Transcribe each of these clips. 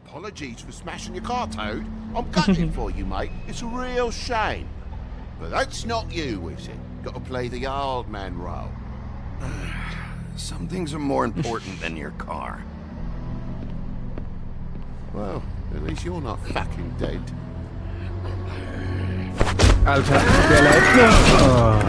Apologies for smashing your car, Toad. I'm gutted for you, mate. It's a real shame. But that's not you, is it? Got to play the old man role. Some things are more important than your car. Well, at least you're not fucking dead. Alter, der lebt noch. Oh.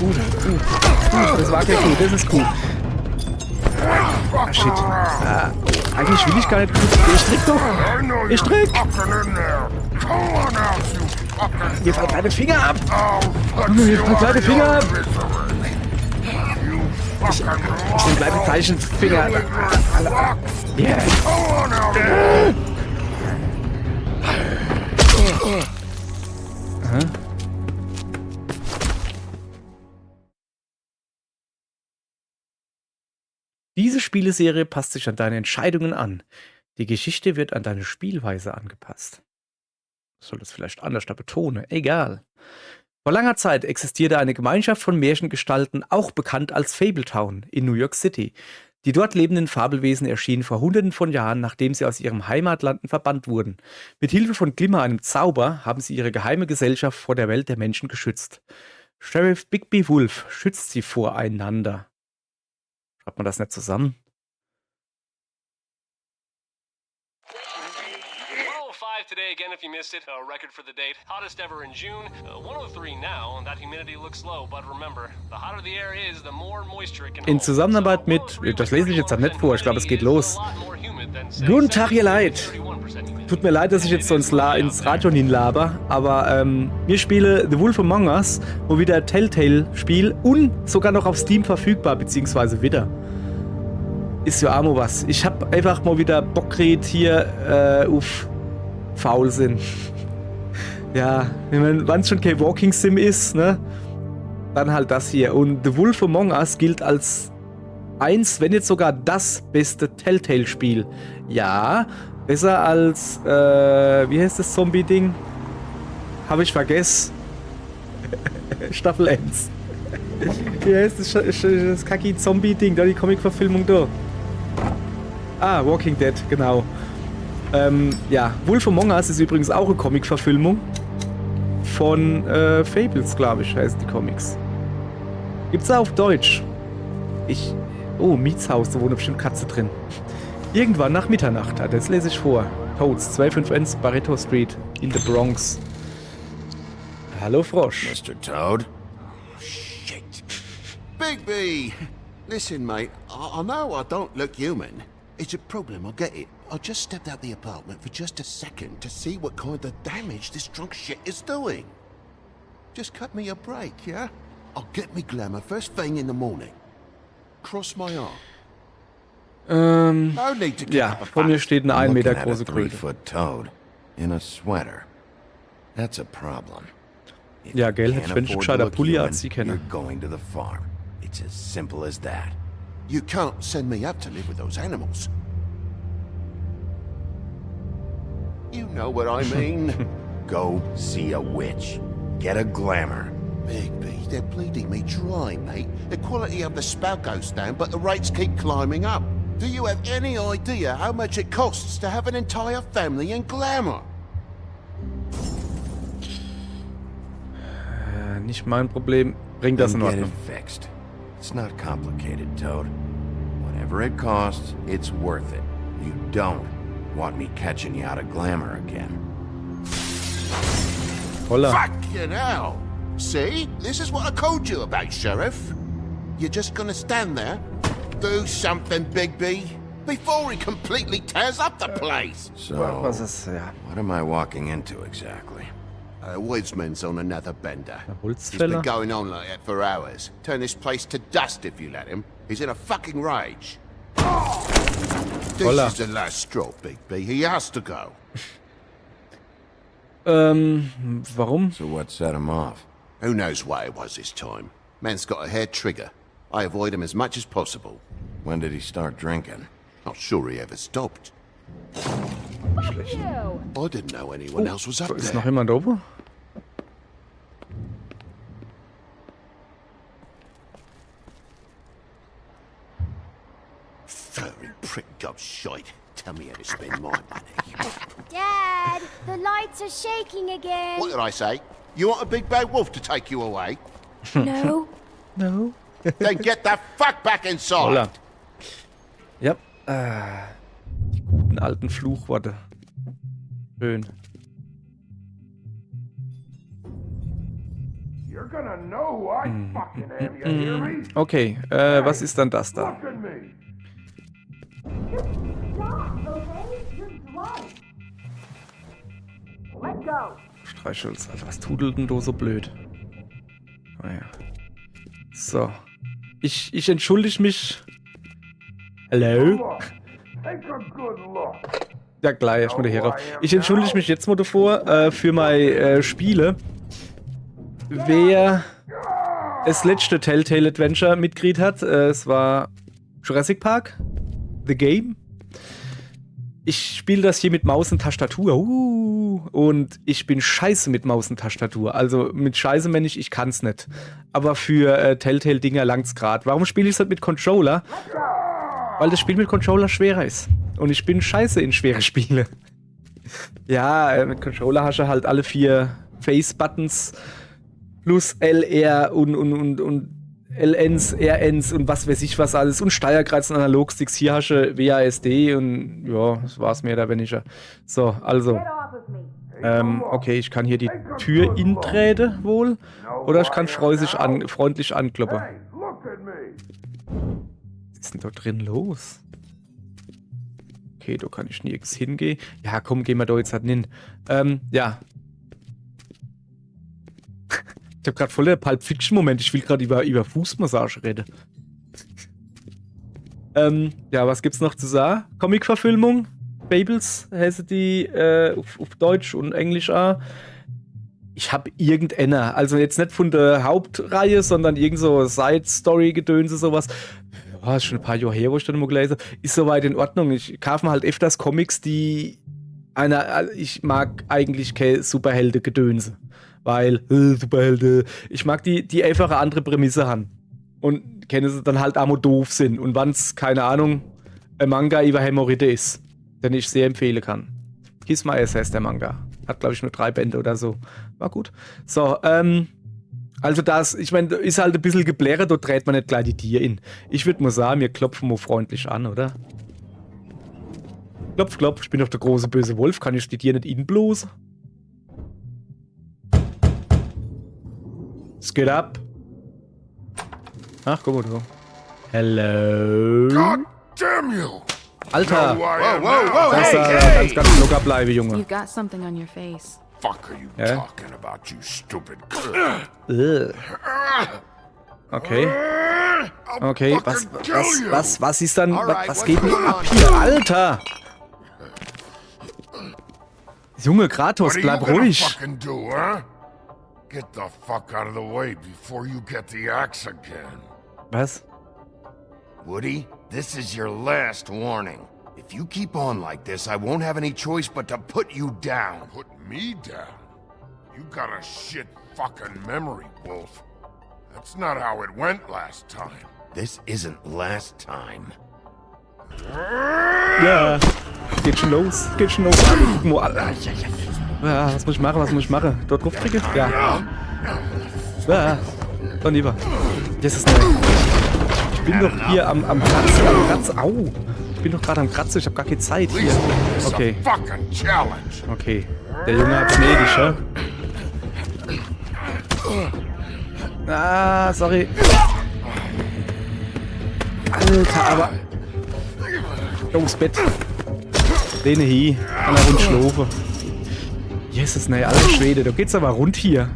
Gut. Das war kein gut, das ist gut. Ah, shit. Eigentlich will ich gar nicht gut. Ich strick doch. Ich strick. Mir fallen kleine Finger ab. Mir fallen kleine Finger ab. Ich nehme gleich den gleichen Finger. Yeah. Diese Spieleserie passt sich an deine Entscheidungen an. Die Geschichte wird an deine Spielweise angepasst. Soll das vielleicht anders da betonen? Egal. Vor langer Zeit existierte eine Gemeinschaft von Märchengestalten, auch bekannt als Fabletown, in New York City. Die dort lebenden Fabelwesen erschienen vor Hunderten von Jahren, nachdem sie aus ihrem Heimatlanden verbannt wurden. Mit Hilfe von Glimmer, einem Zauber, haben sie ihre geheime Gesellschaft vor der Welt der Menschen geschützt. Sheriff Bigby Wolf schützt sie voreinander. Schreibt man das nicht zusammen? 105 today again if you missed it. A record for the date. Hottest ever in June. 103 now, and that humidity looks low, but remember, the hotter the air is, the more moisture it can hold. In Zusammenarbeit mit, das lese ich jetzt dann nicht vor, ich glaube, es geht los. Guten Tag, ihr Leid. Tut mir leid, dass ich jetzt so ins Radio hinlaber, aber wir spielen The Wolf Among Us, wo wieder ein Telltale-Spiel und sogar noch auf Steam verfügbar, beziehungsweise wieder. Ist ja auch was. Ich hab einfach mal wieder Bock geredet hier auf Faulsinn. Ja, wenn es schon kein Walking Sim ist, ne, dann halt das hier. Und The Wolf Among Us gilt als eins, wenn jetzt sogar das beste Telltale-Spiel. Ja, besser als, wie heißt das Zombie-Ding? Habe ich vergessen. Staffel 1. Wie heißt das Kaki-Zombie-Ding, da die Comic-Verfilmung da? Ah, Walking Dead, genau. Ja, Wolf Among Us ist übrigens auch eine Comic-Verfilmung von Fables, glaube ich, heißen die Comics. Gibt's da auf Deutsch? Oh, Mietshaus, da wohnt bestimmt Katze drin. Irgendwann nach Mitternacht, das lese ich vor. Toads, 251 Barretto Street in the Bronx. Hallo Frosch. Mr. Toad? Shit. Bigby! Listen, mate, I know I don't look human. It's a problem, I get it. I just stepped out the apartment for just a second to see what kind of damage this drunk shit is doing. Just cut me a break, yeah? I'll get me glamour first thing in the morning. Cross my arm. No need to Ja, vor mir steht eine 1 Meter große Kröte. 3-foot toad in a sweater. That's a problem. If Ja, you gell, can't hätte ich wenn ich afford gescheiter to look Pulli human, als sie kenne. You're going to the farm. It's as simple as that. You can't send me up to live with those animals. You know what I mean. Go see a witch. Get a glamour. Bigby, they're bleeding me dry, mate. The quality of the spout goes down, but the rates keep climbing up. Do you have any idea how much it costs to have an entire family in glamour? Nicht mein Problem. Bring das in Then get Ordnung. it fixed. It's not complicated, Toad. Whatever it costs, it's worth it. You don't want me catching you out of glamour again. Holla. Fucking hell! See? This is what I told you about, Sheriff. You're just gonna stand there, do something, Bigby, before he completely tears up the place. So, Was ist, ja. what am I walking into exactly? Woodsman's on another bender. Ein He's been Holzfäller? going on like that for hours. Turn this place to dust if you let him. He's in a fucking rage. This Holla. is the last straw, Bigby. He has to go. Warum? So what set him off? Who knows why it was this time? Man's got a hair trigger. I avoid him as much as possible. When did he start drinking? Not sure he ever stopped. Schlecht. I didn't know anyone else was up Ist noch there. jemand oben? Furry prick job shite. Tell me how to spend my money. Dad, the lights are shaking again. What did I say? You want a big bad wolf to take you away? No. No. Then get the fuck back inside. Holla. Ja. Die guten alten Fluchworte. Schön. You're gonna know who I fucking am, you hear me? Okay, was ist dann das da? Look at me. Streichholz, Alter, was tudelt denn da so blöd? Naja. So. Ich entschuldige mich. Hallo? Look, take a good look. Ja, gleich, erstmal der Herauf. Ich entschuldige mich jetzt mal davor für meine Spiele. Wer das letzte Telltale Adventure mitgekriegt hat, es war Jurassic Park, The Game. Ich spiele das hier mit Maus und Tastatur. Und ich bin scheiße mit Maus und Tastatur. Also mit scheiße meine ich kann's nicht. Aber für Telltale-Dinger langt's grad. Warum spiele ich das mit Controller? Weil das Spiel mit Controller schwerer ist. Und ich bin scheiße in schwere Spiele. Ja, mit Controller hast du halt alle 4 Face-Buttons plus LR und LNs, RNs und was weiß ich was alles und Steuerkreuz und Analogsticks. Hier hast du WASD und ja, das war's mehr oder weniger. So, also. Okay, ich kann hier die Tür intreten wohl. Oder ich kann freundlich ankloppen. Hey, look at me. Was ist denn da drin los? Okay, da kann ich nirgends hingehen. Ja, komm, gehen wir da jetzt halt hin. Ja. Ich hab grad voll der Pulp Fiction-Moment. Ich will gerade über Fußmassage reden. Ja, was gibt's noch zu sagen? Comic-Verfilmung. Fables heißen die auf Deutsch und Englisch auch. Ich habe irgendeiner, also jetzt nicht von der Hauptreihe, sondern irgend so Side-Story-Gedönse, sowas. Ja, ist schon ein paar Jahre her, wo ich dann mal gelesen habe. Ist soweit in Ordnung. Ich kaufe mir halt öfters Comics, die ich mag eigentlich keine Superhelden-Gedönse. Weil, Superhelden, ich mag die einfach eine andere Prämisse haben. Und kenne sie dann halt auch doof sind. Und wann's, keine Ahnung, ein Manga über Hämorrhoide ist, den ich sehr empfehlen kann. Kiss My Ass heißt der Manga. Hat, glaube ich, nur 3 Bände oder so. War gut. So, also das, ich meine, ist halt ein bisschen geblärt, dort dreht man nicht gleich die Tier in. Ich würde mal sagen, wir klopfen mal freundlich an, oder? Klopf, klopf, ich bin doch der große böse Wolf, kann ich die Tier nicht inblosen? Es geht ab. Ach, guck mal da. Hello. God damn you. Alter, Know who I am now? das Hey, ganz locker bleiben, Junge. You've got something on your face. fuck are you Yeah? talking about, you stupid? Okay. I'll Okay, fucking kill you. was ist dann, Alright, was what's geht denn going ab on? hier? Alter! Junge, Kratos, What are bleib you gonna ruhig. fucking do, huh? Get the fuck out of the way before you get the axe again. Was? Woody, this is your last warning. If you keep on like this, I won't have any choice but to put you down. Put me down? You got a shit fucking memory, Wolf. That's not how it went last time. This isn't last time. Ja. Geht schon los. Alter, guck mal, Alter. Ja, was muss ich machen? Dort drauf drücken? Ja. Ja. Dann lieber. Das ist neu. Ich bin doch hier am Kratzen. Au. Ich bin doch gerade am Kratzen. Ich habe gar keine Zeit hier. Okay. Fucking challenge. Okay. Der Junge hat's nötig, ja? Ah, sorry. Alter, aber... Ins Bett. Lehne hi. Kann er rund schlafen. Jesus, ne, alter Schwede. Da geht's aber rund hier.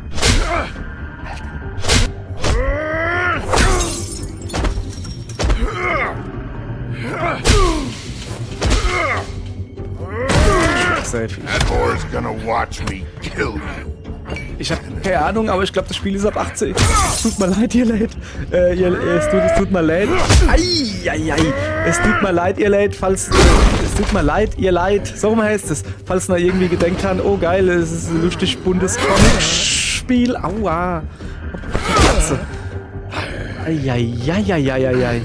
Safe. That whore's gonna watch me kill you. Ich hab keine Ahnung, aber ich glaube, das Spiel ist ab 18. Es tut mir leid, ihr Leid. Es tut mir leid. Eieiei. Es tut mir leid, ihr Leid, falls... Es tut mir leid, ihr Leid. So heißt es. Falls noch irgendwie gedenkt haben, oh geil, es ist ein lustig buntes Comic-Spiel. Aua. Die Katze. Eieiei.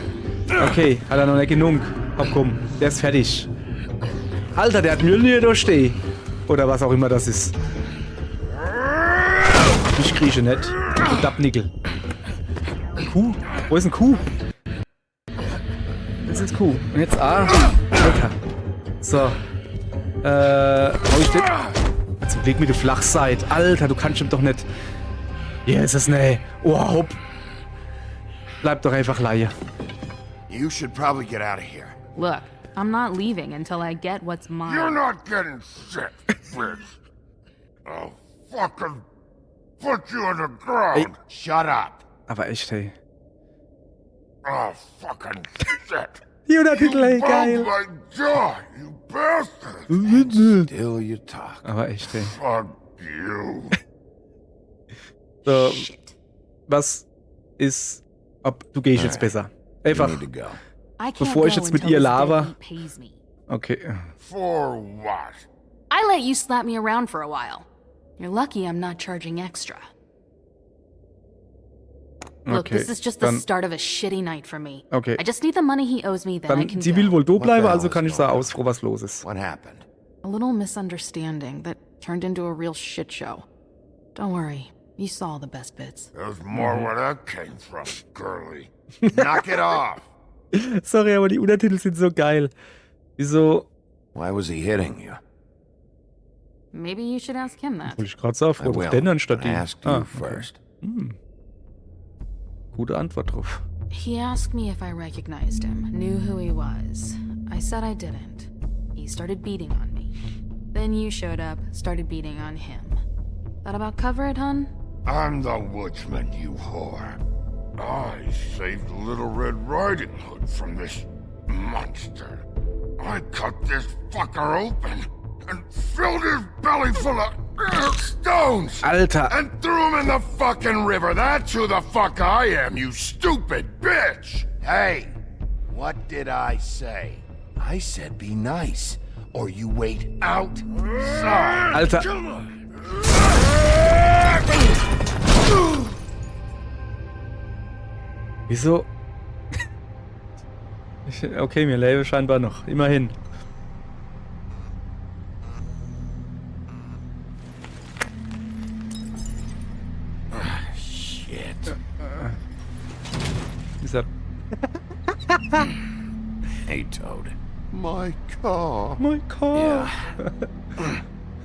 Okay, hat er noch nicht genug. Komm, der ist fertig. Alter, der hat Müll da stehen. Oder was auch immer das ist. Ich krieche nicht. Dappnickel. Kuh? Wo ist ein Kuh? Das ist Kuh. Und jetzt A. Alter. So. Hau ich den? Zum Glück mit der Flachseite. Alter, du kannst ihm doch nicht. Hier ist es, ne. Oh, hopp. Bleib doch einfach Laie. You should probably get out of here. Look, I'm not leaving until I get what's mine. You're not getting shit, bitch. I'll fucking put you in the ground. Shut up. Aber echt, hey. Oh, fucking shit. Die Untertitel, ey, geil. Oh my god, you bastard. Still you talk. Aber echt, ey. Fuck you. So, was ist, ob du gehst jetzt besser? You Einfach, need to go. I can't Bevor ich go jetzt mit until ihr this laber. deadbeat pays me. okay. For what? I let you slap me around for a while. You're lucky I'm not charging extra. Look, Okay, this is just the dann, start of a shitty night for me. okay. I just need the money he owes me, then I Dann, can sie will go. wohl do What bleiben, the also hell kann is ich sagen, going ausfroh, was los ist. What happened? A little misunderstanding that turned into a real shit show. Don't worry, you saw the best bits. There's more where that came from, girly. Knock it off. Sorry, aber die Untertitel sind so geil. Wieso? Why was he hitting you? Maybe you should ask him that. Wollte ich gerade sagen, I frag doch will, den anstatt but I die. asked you Ah, first. gute Antwort drauf. He asked me if I recognized him, knew who he was. I said I didn't. He started beating on me. Then you showed up, started beating on him. That about cover it, hun? I'm the woodsman, you whore. I saved Little Red Riding Hood from this monster. I cut this fucker open and filled his belly full of stones Alter, and threw him in the fucking river. That's who the fuck I am, you stupid bitch! Hey, what did I say? I said be nice, or you wait outside. Alter. Wieso? Okay, mir lebe scheinbar noch. Immerhin. Shit. Dieser Hey, Toad. My car. My car.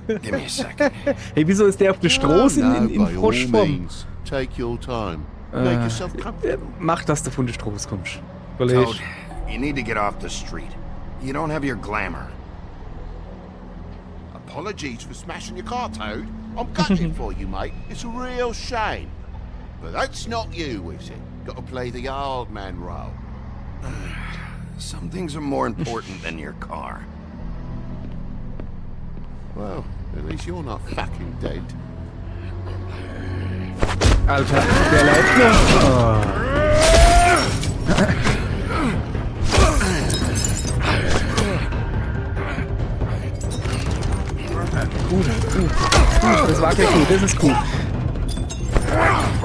Give me a second. Hey, wieso ist der auf der Straße in by all Froschschwamm? means. Take your time. Make yourself comfortable. Mach, dass du von der Straße kommst. Kollege. Toad, you need to get off the street. You don't have your glamour. Apologies for smashing your car, Toad. I'm gutted for you, mate. It's a real shame. But that's not you, is it? Got to play the old man role. Some things are more important than your car. Well, at least you're not fucking dead. Alter, der läuft noch. Oh. Gut. Das war kein gut, das ist gut.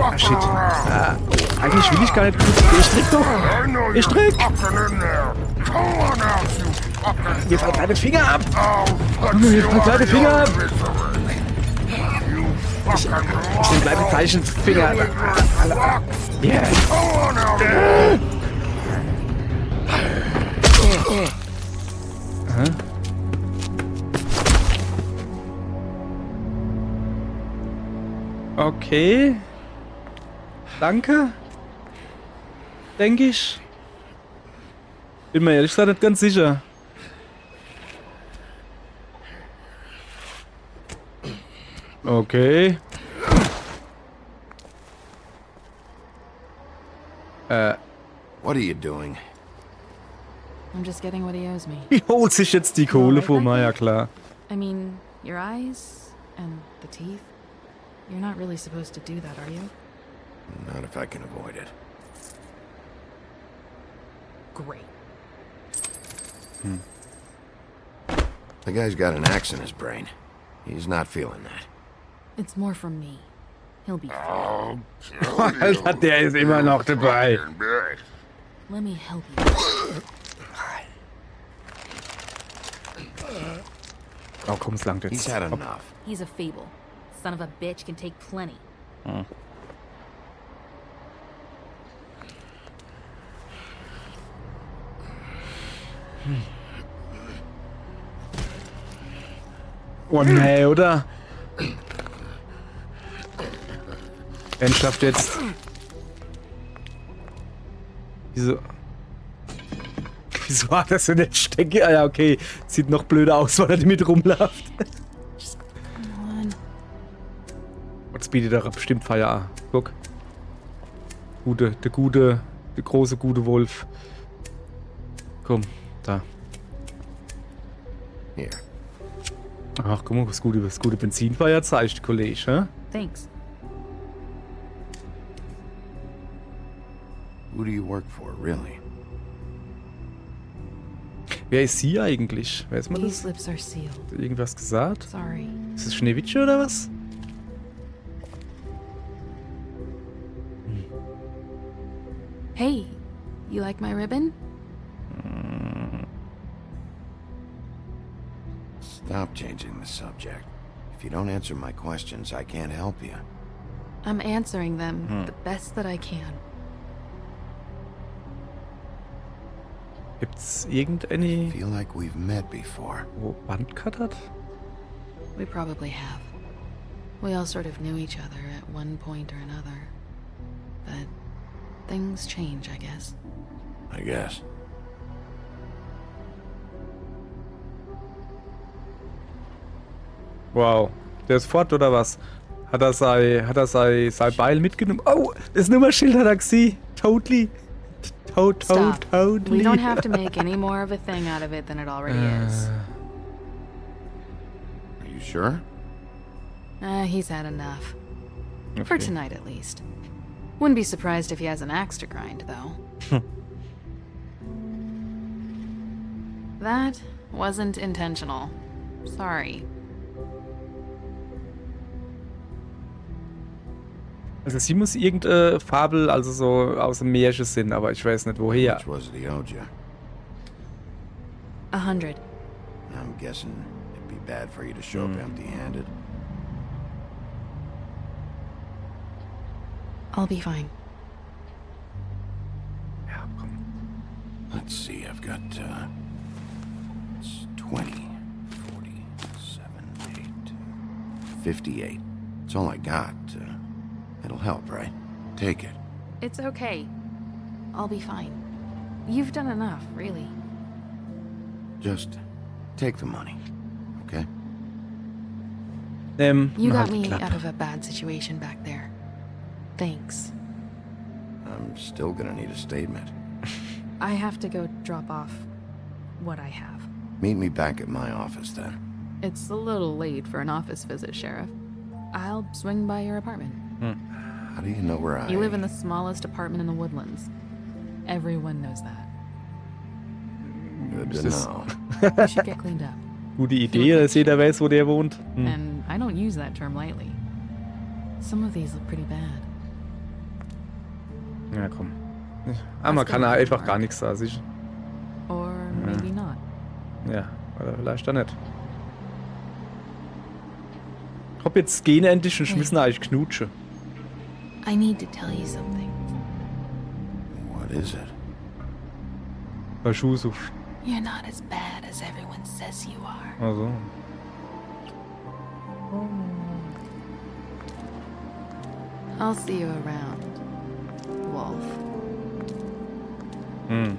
Ah, shit. Eigentlich will ich gar nicht gut. Ich trick doch. Ich trick. Jetzt halt deine Finger ab. Jetzt halt deine Finger ab. Ich bleibe gleich ein Finger. Yeah. Okay. Danke. Denke ich. Bin mir ehrlich gesagt nicht ganz sicher. Okay. What are you doing? I'm just getting what he owes me. Wie holt sich jetzt die Kohle vor? Ja, klar. I mean, your eyes and the teeth. You're not really supposed to do that, are you? Not if I can avoid it. Great. The guy's got an axe in his brain. He's not feeling that. It's more from me. He'll be fine. Alter, der ist immer noch dabei. Let me help you. Oh komm, es langt He's jetzt. had Hopp. enough. He's a fable. Son of a bitch can take plenty. Oh nee, oder? Ernsthaft jetzt. Wieso hat er so eine Stecke? Ah ja, okay. Sieht noch blöder aus, weil er damit rumläuft. Jetzt bietet er bestimmt Feier an. Guck. Der große, gute Wolf. Komm, da. Here. Ach, guck mal, das gute Benzinfeuer zeigt, Kollege, hä? Thanks. Who do you work for, really? Wer ist sie eigentlich? Weiß man These das? lips are sealed. Hat er irgendwas gesagt? Sorry. Ist das Schneewittchen oder was? Hey, you like my ribbon? Stop changing the subject. If you don't answer my questions, I can't help you. I'm answering them the best that I can. Gibt's irgendeine, Feel like we've met before. wo Band cuttert? We probably have. We all sort of knew each other at one point or another. But things change, I guess. I guess. Wow. Der ist fort, oder was? Hat er sein Beil mitgenommen? Oh, das Nummerschild hat er gesehen. Totally. Stop. Totally. We don't have to make any more of a thing out of it than it already is. Are you sure? He's had enough. For Okay. tonight, at least. Wouldn't be surprised if he has an axe to grind, though. That wasn't intentional. Sorry. Also sie muss irgendeine Fabel, also so aus dem Märchen sind, aber ich weiß nicht woher. Which was it he owed you? 100. I'm guessing it'd be bad for you to show up empty-handed. I'll be fine. Ja, komm. Let's see, I've got, it's 20, 40, 7, 8, 58. It's all I got. It'll help, right? Take it. It's okay. I'll be fine. You've done enough, really. Just take the money, okay? You halt got me Klappe. out of a bad situation back there. Thanks. I'm still gonna need a statement. I have to go drop off what I have. Meet me back at my office then. It's a little late for an office visit, Sheriff. I'll swing by your apartment. How do you know where I... You live in the smallest apartment in the Woodlands. Everyone knows that. Good to This- know. You should get cleaned up. Gute Idee, dass jeder weiß, wo der wohnt. And I don't use that term lightly. Some of these look pretty bad. Ja, komm. Man kann ja einfach gar nichts da, sicher. Or maybe not. Ja, oder vielleicht auch nicht. Ich hab jetzt gehen endlich und schmissen eigentlich Knutsche. I need to tell you something. What is it? Bei Schuhsuch. You're not as bad as everyone says you are. Also. I'll see you around, Wolf. Hm.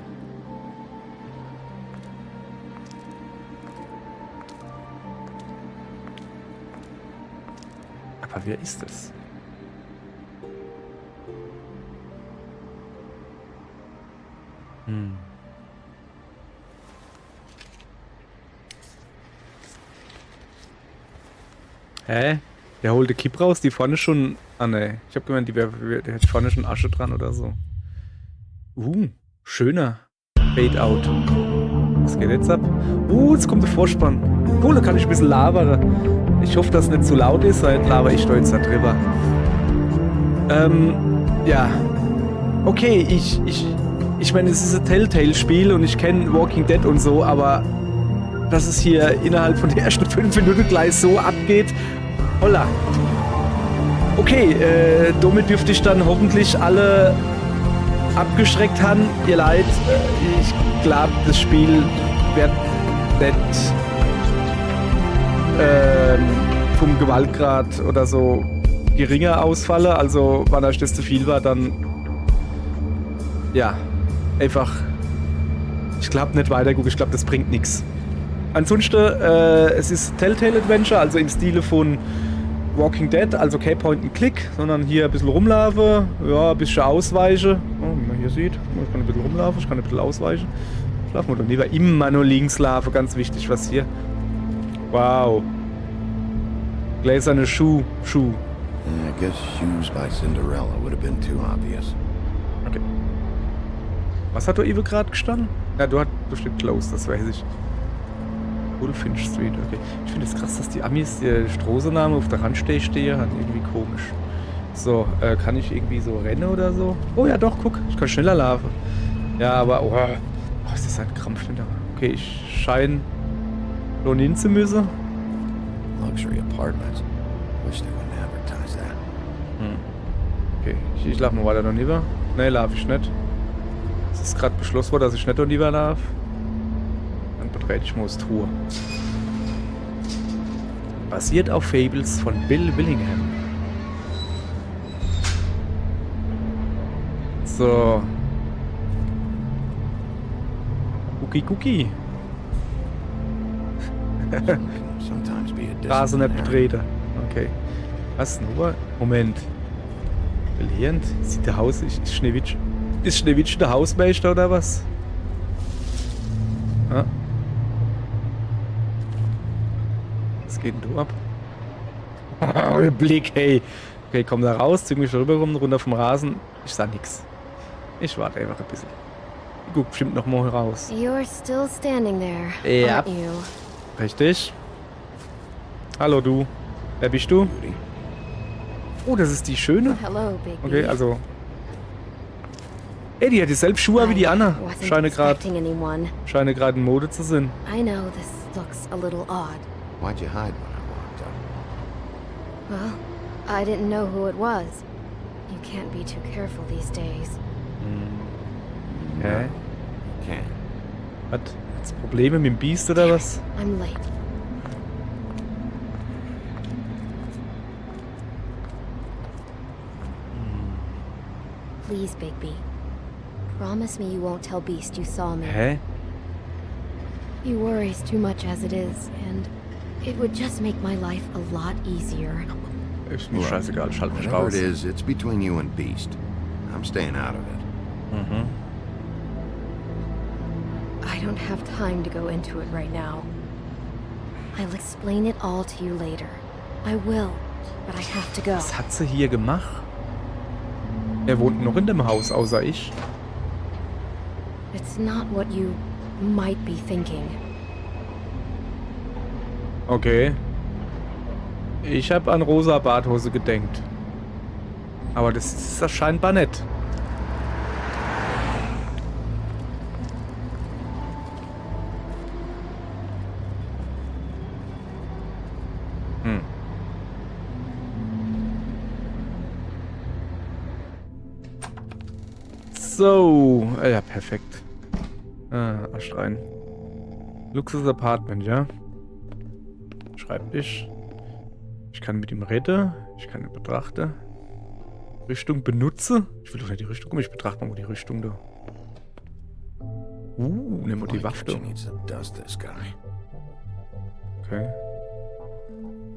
Aber wer ist es? Hm. Hä? Der holt den Kipp raus, die vorne schon... Ah ne, ich hab gemeint, der hat vorne schon Asche dran oder so. Schöner Fade-Out. Was geht jetzt ab? Jetzt kommt der Vorspann. Cool, da kann ich ein bisschen labern. Ich hoffe, dass es nicht zu laut ist, weil laber ich da jetzt da drüber. Ja. Okay, ich meine, es ist ein Telltale-Spiel und ich kenne Walking Dead und so, aber dass es hier innerhalb von den ersten 5 Minuten gleich so abgeht. Holla. Okay, damit dürfte ich dann hoffentlich alle abgeschreckt haben. Ihr Leid, ich glaube, das Spiel wird nicht vom Gewaltgrad oder so geringer ausfallen. Also, wenn euch das zu viel war, dann ja, einfach ich glaube nicht weiter gucken. Ich glaube, das bringt nichts. Ansonsten, es ist Telltale Adventure, also im Stile von Walking Dead, also kein Point and Click, sondern hier ein bisschen rumlaufen, ja, ein bisschen ausweichen. Oh, wie man hier sieht, ich kann ein bisschen rumlaufen, ich kann ein bisschen ausweichen. Schlafen wir doch lieber immer nur links laufen, ganz wichtig, was hier. Wow. Gläserne Schuh. I guess shoes by Cinderella would have been too obvious. Okay. Was hat du Ive gerade gestanden? Ja, du steht close, das weiß ich. Bullfinch Street, okay. Ich finde es krass, dass die Amis die Straßennamen auf der Randstelle stehen, hat irgendwie komisch. So, kann ich irgendwie so rennen oder so? Oh ja, doch, guck, ich kann schneller laufen. Ja, aber, oh, ist das ein Krampf hinter. Okay, ich scheine lohn hin zu müssen. Luxury apartments. Wish they wouldn't advertise that. Okay, ich laufe mal weiter noch lieber. Ne, laufe ich nicht. Es ist gerade beschlossen worden, dass ich nicht noch lieber laufe. Dann betrete ich mal das Tour. Basiert auf Fables von Bill Willingham. So. Cookie. Sometimes be a Straße nicht disciplinary. betreten. Okay. Was nur? Moment. Belehrend? Sieht der Haus... Ist Schneewittchen der Hausmeister oder was? Ja. Was geht denn du ab? Blick, hey. Okay, komm da raus, zieh mich rüber rum, runter vom Rasen. Ich sah nix. Ich warte einfach ein bisschen. Ich guck bestimmt noch mal raus. You're still standing there, Ja. aren't you? Richtig. Hallo du. Wer bist du? Beauty. Oh, das ist die Schöne. Hello, Big Okay, B. also... Ey, die hat dieselben Schuhe wie die Anna. I wasn't Scheine expecting anyone. gerade in Mode zu sein. I know this looks a little odd. Why'd you hide when I walked up? Well, I didn't know who it was. You can't be too careful these days. Hä? Can't. Hat's Probleme mit dem Biest oder was? I'm late. Please, Bigby. Promise me you won't tell Beast you saw me. Hä? He worries too much as it is, and it would just make my life a lot easier. Ist mir scheißegal, ich halte mich Whatever raus. it is, it's between you and Beast. I'm staying out of it. I don't have time to go into it right now. I'll explain it all to you later. I will, but I have to go. Was hat sie hier gemacht? Wer wohnt noch in dem Haus, außer ich? It's not what you might be thinking. Okay. Ich habe an rosa Badhose gedenkt. Aber das ist das scheinbar nicht. So, ja, perfekt. Arsch rein. Luxus Apartment, ja. Schreibtisch. Ich kann mit ihm reden. Ich kann ihn betrachten. Richtung benutze. Ich will doch nicht die Richtung. Ich betrachte mal die Richtung da. Nehmen wir die Waffe da. She needs to dust this guy. Okay.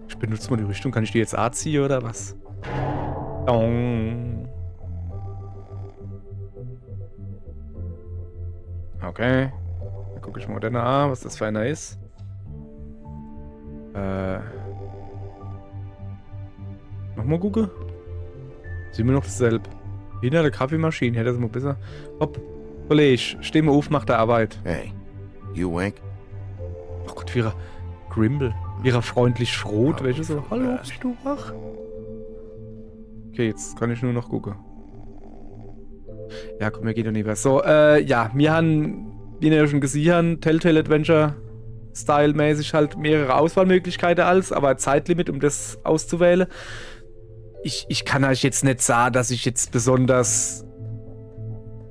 Ich benutze mal die Richtung. Kann ich die jetzt A ziehen oder was? Dong. Okay. Dann gucke ich mal den an, was das für einer ist. Nochmal gucken. Sehen wir noch dasselbe. Hinter der Kaffeemaschine hätte das mal besser. Hopp. Kollege, steh mal auf, mach der Arbeit. Hey, you awake? Oh Gott, wie er Grimble. Wie er freundlich froht. Welche so, hallo, bist du wach? Okay, jetzt kann ich nur noch gucken. Ja, komm, wir gehen doch nicht mehr. So, ja, wir haben, wie ihr ja schon gesehen habt, Telltale Adventure Style-mäßig halt mehrere Auswahlmöglichkeiten als, aber Zeitlimit, um das auszuwählen. Ich kann euch jetzt nicht sagen, dass ich jetzt besonders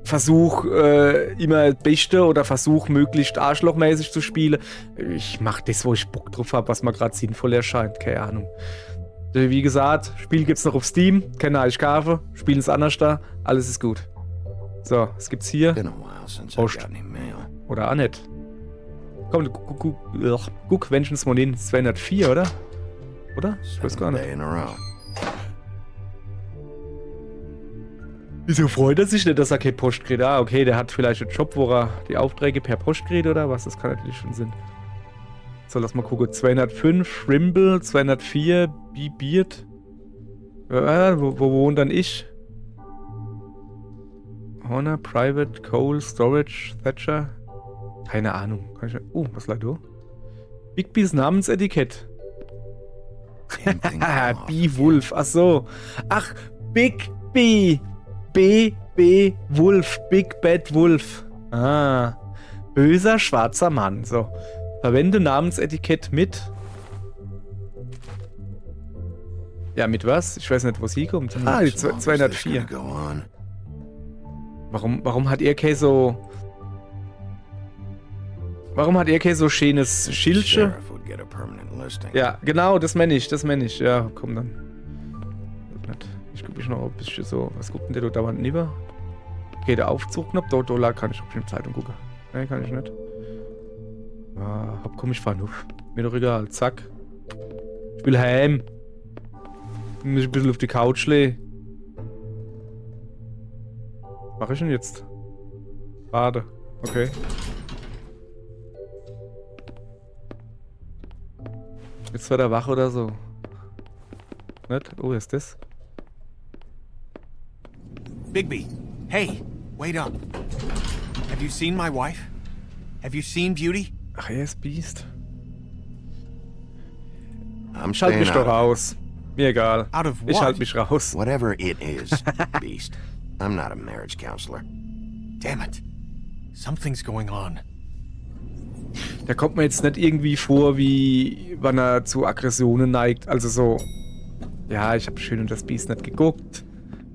versuche, immer das Beste oder versuche, möglichst arschlochmäßig zu spielen. Ich mache das, wo ich Bock drauf habe, was mir gerade sinnvoll erscheint. Keine Ahnung. Wie gesagt, Spiel gibt's noch auf Steam. Könnt ihr euch kaufen. Spielen ist anders da. Alles ist gut. So, was gibt's hier? Been a while since I Post. got any mail. Oder auch nicht. Komm, guck, Vengeance Monin 204, oder? Oder? Ich weiß gar nicht. Day in a row. Wieso freut er sich nicht, dass er keine Post kriegt? Ah, okay, der hat vielleicht einen Job, wo er die Aufträge per Post kriegt oder was? Das kann natürlich schon Sinn. So, lass mal gucken. 205, Shrimble, 204, B-Beard. Wo wohnt dann ich? Honor, Private, Cole, Storage, Thatcher. Keine Ahnung. Kann ich... was lag da? Bigby's Namensetikett. Damn thing fell off. B-Wolf. Ach so. Ach, Big B. B. Wolf. Big Bad Wolf. Ah. Böser schwarzer Mann. So. Verwende Namensetikett mit. Ja, mit was? Ich weiß nicht, wo sie kommt. Ah, die As long as this 204. gonna go on. Warum hat er kein so... Warum hat er kein so schönes Schildchen? Sheriff would get a permanent listing. Ja, genau, das meine ich. Ja, komm dann. Ich gucke mich noch ein bisschen so... Was guckt denn der da dauernd lieber? Okay, der Aufzugknopf, da kann ich auf die Zeitung gucken. Nein, kann ich nicht. Ah, komm, ich fahr auf. Mir doch egal, zack. Ich will heim. Ich muss ein bisschen auf die Couch legen. Was mach ich denn jetzt? Bade. Okay. Jetzt war der wach oder so. Nicht? Oh, wer ist das? Bigby, hey, wait up. Have you seen my wife? Have you seen Beauty? Ach, er ist Beast. I'm Schalt staying mich doch out. raus. Mir egal. Out of Ich what? halt mich raus. Whatever it is, Beast. I'm not a marriage counselor. Damn it. Something's going on. Da kommt mir jetzt nicht irgendwie vor, wie wenn er zu Aggressionen neigt. Also so, ja, ich habe schön und das Biest nicht geguckt.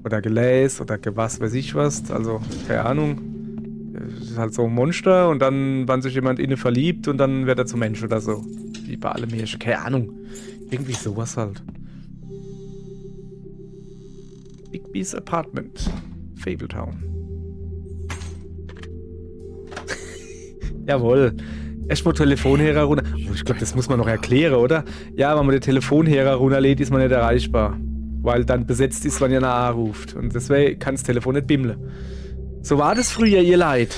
Oder gelesen oder was weiß ich was. Also, keine Ahnung. Es ist halt so ein Monster und dann, wann sich jemand in ihn verliebt und dann wird er zum Mensch oder so. Wie bei allem Märchen. Keine Ahnung. Irgendwie sowas halt. Bigby's Apartment. Fabletown. Jawohl. Erstmal Telefonhörer runter. Oh, ich glaube, das muss man noch erklären, oder? Ja, wenn man den Telefonhörer runterlädt, ist man nicht erreichbar. Weil dann besetzt ist, wenn ihr nach ruft. Und deswegen kann das Telefon nicht bimmeln. So war das früher, ihr Leid.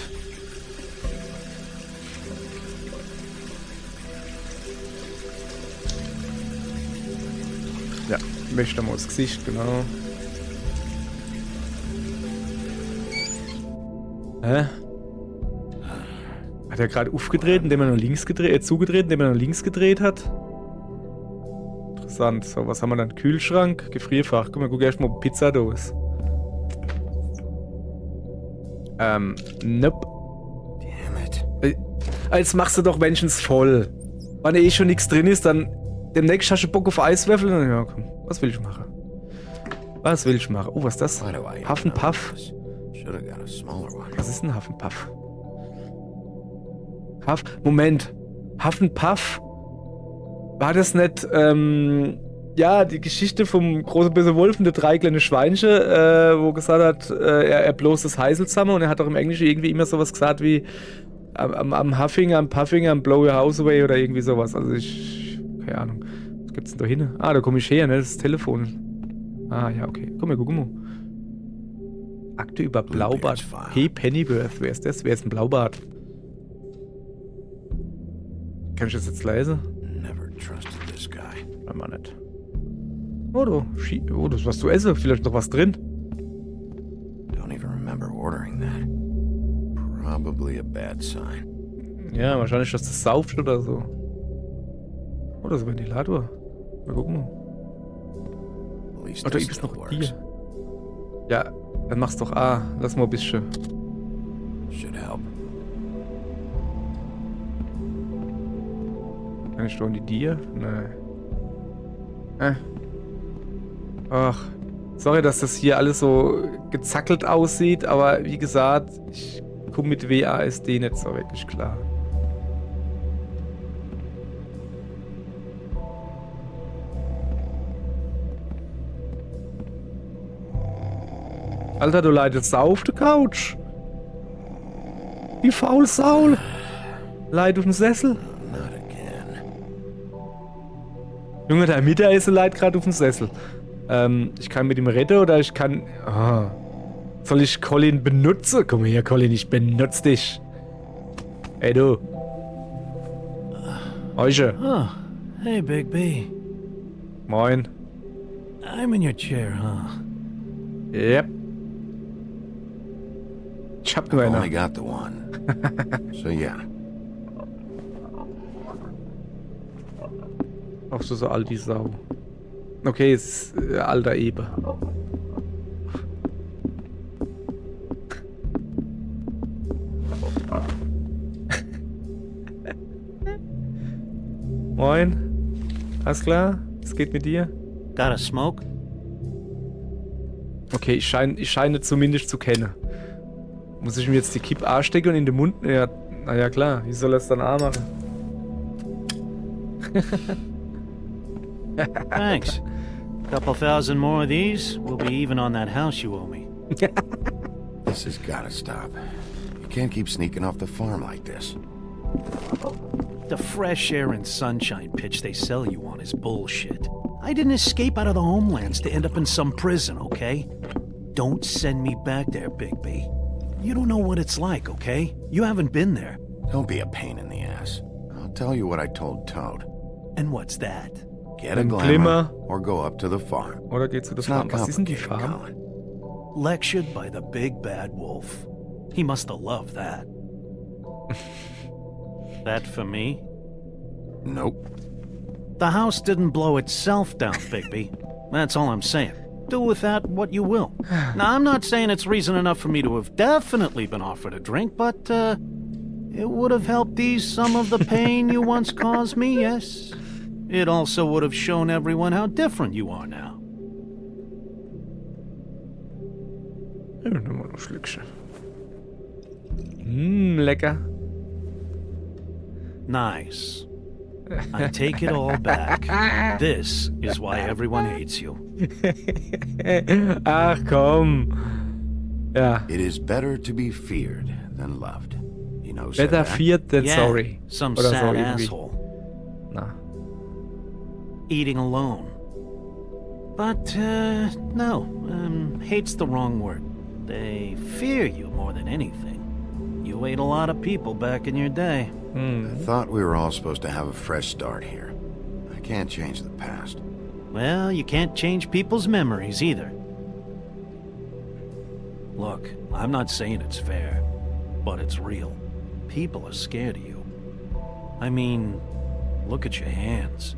Ja, möchte mal das Gesicht, genau. Hä? Hat er gerade aufgedreht, indem er nach links gedreht, zugedreht, indem er nach links gedreht hat? Interessant. So, was haben wir dann? Kühlschrank, Gefrierfach. Guck mal, guck erst mal, ob Pizza da ist. Nope. Damn it. Jetzt machst du doch Menschens voll. Wenn eh schon nichts drin ist, dann demnächst hast du Bock auf Eiswürfel. Ja, komm. Was will ich machen? Was will ich machen? Oh, was ist das? Why do I even Huffenpuff. know this? Should have got a smaller one. Was ist ein Huffenpuff? Moment. Huffenpuff? War das nicht, ja, die Geschichte vom großen böse Wolf und der 3 kleine Schweinchen, wo gesagt hat, er bloß das Heisel zusammen und er hat auch im Englischen irgendwie immer sowas gesagt wie am Huffing, am Puffing, am Blow your house away oder irgendwie sowas. Also keine Ahnung. Was gibt's denn da hin? Ah, da komme ich her, ne? Das ist das Telefon. Ah, ja, okay. Guck mal. Akte über Blaubart. P. Pennyworth. Wer ist das? Wer ist ein Blaubart? Kann ich das jetzt lesen? Never trusted this guy. Einmal nicht. Oh, das ist was zu essen. Vielleicht noch was drin. Don't even remember ordering that. Probably a bad sign. Ja, wahrscheinlich, dass das sauft oder so. Oder so ein Ventilator. Mal gucken mal. At least Oh, da this ist still noch works. Bier. Ja, dann mach's doch. Ah, lass mal ein bisschen. Should help. Kann ich doch die dir? Nein. Ach. Sorry, dass das hier alles so gezackelt aussieht, aber wie gesagt, ich komme mit WASD nicht so wirklich klar. Alter, du leidest Sau auf der Couch. Wie faul Saul. Leid auf dem Sessel. Not again. Junge, der Mittagessen leidet gerade auf dem Sessel. Ich kann mit ihm reden oder ich kann... Ah. Soll ich Colin benutzen? Komm her, Colin, ich benutze dich. Ey, du. Euche. Oh, hey, Big B. Moin. I'm in your chair, huh? Yep. Ich hab nur I've eine. only got the one. So yeah. Auch so alt die Sau. Okay, ist alter Eber. Moin. Alles klar? Es geht mit dir? Got a smoke? Okay, ich scheine zumindest zu kennen. Muss ich mir jetzt die Kipp A stecken und in den Mund? Ja, naja klar. Wie soll er es dann A machen? Thanks. Couple thousand more of these, we'll be even on that house you owe me. This has gotta stop. You can't keep sneaking off the farm like this. The fresh air and sunshine pitch they sell you on is bullshit. I didn't escape out of the homelands to end up in some prison, okay? Don't send me back there, Big B. You don't know what it's like, okay? You haven't been there. Don't be a pain in the ass. I'll tell you what I told Toad. And what's that? Get a Ein glamour Glimmer. or go up to the farm. Oder geht's zu der It's not Farm? Was ist denn die complicated, Farm? Colin. Lectured by the big bad wolf. He must have loved that. That for me? Nope. The house didn't blow itself down, Bigby. That's all I'm saying. Do with that what you will. Now, I'm not saying it's reason enough for me to have definitely been offered a drink, but, it would have helped ease some of the pain you once caused me, yes? It also would have shown everyone how different you are now. Ja, nimm mal noch ein Schlückchen. Lecker. Nice. I take it all back. This is why everyone hates you. Ach komm. Ja. It is better to be feared than loved. You know, said Better that? feared than Yeah, sorry. some Oder so sad irgendwie. asshole. Na. Eating alone. But, no, hate's the wrong word. They fear you more than anything. You ate a lot of people back in your day. I thought we were all supposed to have a fresh start here. I can't change the past. Well, you can't change people's memories either. Look, I'm not saying it's fair, but it's real. People are scared of you. I mean, look at your hands.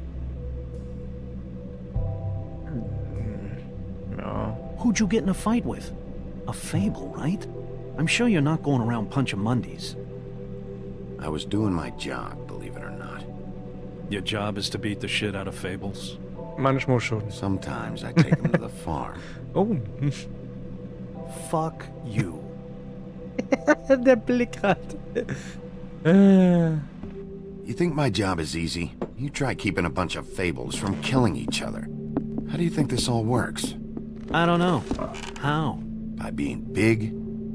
Ja. Who'd you get in a fight with? A fable, right? I'm sure you're not going around punching Mondays. I was doing my job, believe it or not. Your job is to beat the shit out of fables. Manchmal schon. Sometimes I take them to the farm. Oh. Fuck you. Der Blick grad. You think my job is easy? You try keeping a bunch of fables from killing each other. How do you think this all works? I don't know. How? By being big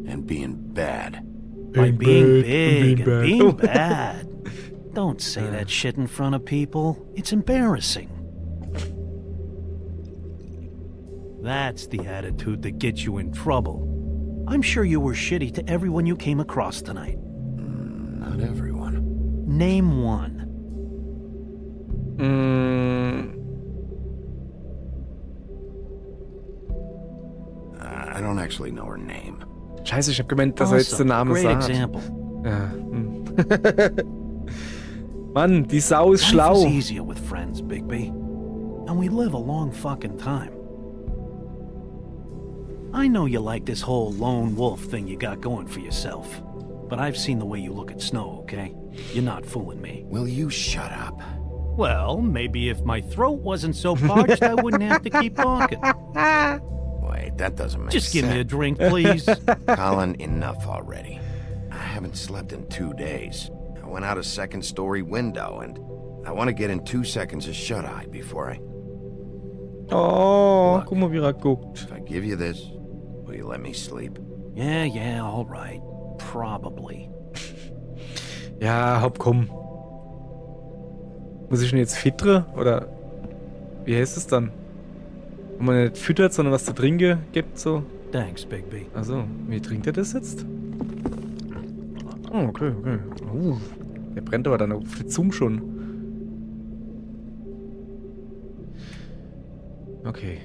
and being bad. By being big and bad. being bad. Don't say that shit in front of people. It's embarrassing. That's the attitude that gets you in trouble. I'm sure you were shitty to everyone you came across tonight. Not everyone. Name one. I don't actually know her name. Scheiße, ich hab gemeint, dass er jetzt den Namen Great sagt. example. Ja. Mann, die Sau ist Life schlau. is easier with friends, Bigby. And we live a long fucking time. I know you like this whole lone wolf thing you got going for yourself. But I've seen the way you look at Snow, okay? You're not fooling me. Will you shut up? Well, maybe if my throat wasn't so parched, I wouldn't have to keep talking. Wait, that doesn't make Just sense. give me a drink, please. Colin, enough already. I haven't slept in 2 days. I went out a second-story window, and I want to get in 2 seconds of shut-eye before I... Oh, guck mal, wie er guckt. If I give you this, will you let me sleep? Yeah, all right. Probably. Ja, hopp, komm. Muss ich ihn jetzt fittere? Oder wie heißt es dann? Wenn man nicht füttert, sondern was zu trinken gibt, so. Thanks, Bigby. Also, wie trinkt er das jetzt? Oh, okay. Der brennt aber dann auf die Zunge schon. Okay.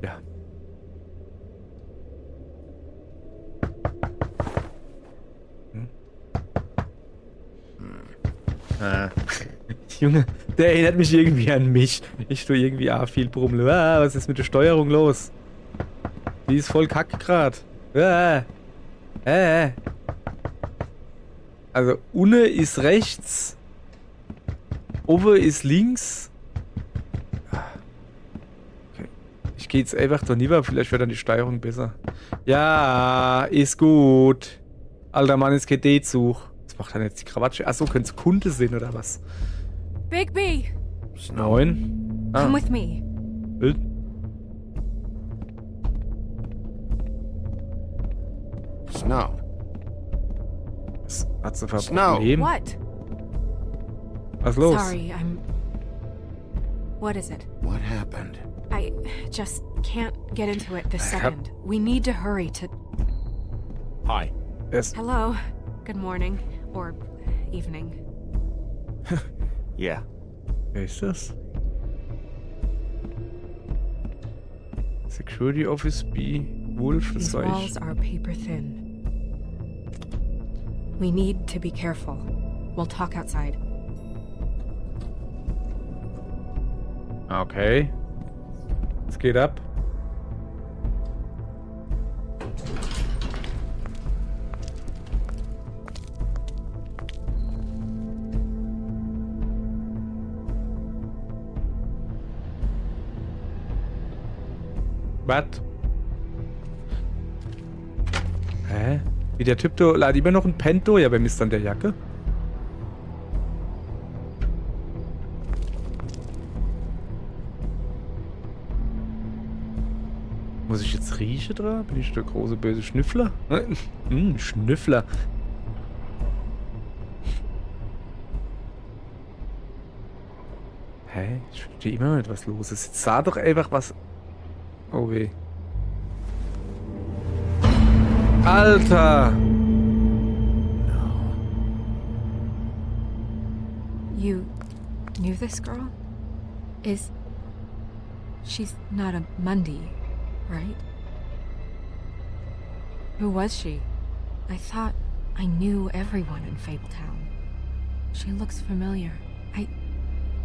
Ja. Junge, der erinnert mich irgendwie an mich. Ich tue irgendwie viel Brummel. Was ist mit der Steuerung los? Die ist voll kacke grad. Also, unten ist rechts. Oben ist links. Okay. Ich gehe jetzt einfach da lieber, vielleicht wird dann die Steuerung besser. Ja, ist gut. Alter Mann, ist kein D-Zug. Was macht dann jetzt die Krawatsche? Achso, könnte es Kunde sein oder was? Bigby, 9. come with me. Snow. Was hat sie für ein Snow. Problem? What? Was ist los? Sorry, What is it? What happened? I just can't get into it this second. We need to hurry to... Hi. Hello. Good morning. Or evening. Yeah. Wer ist das? Security Office B. Wolf, das These war walls ich. are paper thin. We need to be careful. We'll talk outside. Okay. Es geht ab. Was? Hä? Wie der Typ da, lad immer noch ein Pento? Ja, wem ist dann der Jacke? Muss ich jetzt riechen dran? Bin ich der große böse Schnüffler? Schnüffler. Hä? Ich verstehe immer noch nicht, was los ist. Jetzt sah doch einfach was... Oh weh. Alter! You knew this girl? She's not a Mundy, right? Who was she? I thought I knew everyone in Fabletown. She looks familiar. I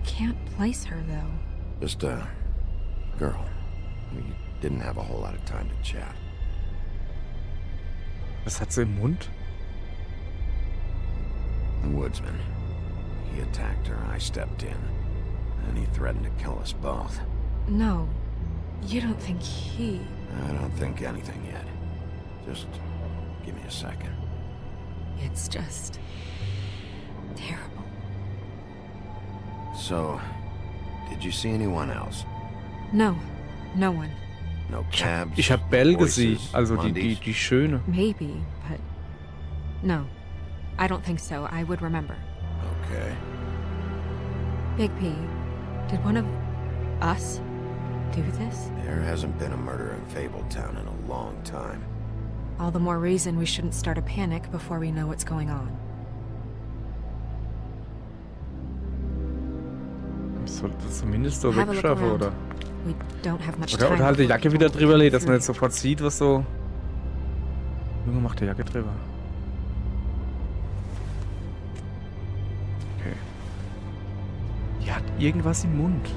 can't place her, though. Just a girl. We didn't have a whole lot of time to chat. Was hat sie im Mund? The woodsman. He attacked her. I stepped in. And he threatened to kill us both. No, you don't think he... I don't think anything yet. Just give me a second. It's just... terrible. So, did you see anyone else? No, no one. No cabs? Ich hab Belle gesehen, voices, also die Mondys? Schöne. Maybe, but... No, I don't think so. I would remember. Okay. Big P, did one of us do this? There hasn't been a murder in Fabletown in a long time. All the more reason we shouldn't start a panic before we know what's going on. Sollte zumindest so Have a look wegschaffen, around. oder? We don't have much Oder time. halt die before Jacke we wieder go drüber legt, dass man through. jetzt sofort sieht, was so... Junge, macht die Jacke drüber. Okay. Die hat irgendwas im Mund.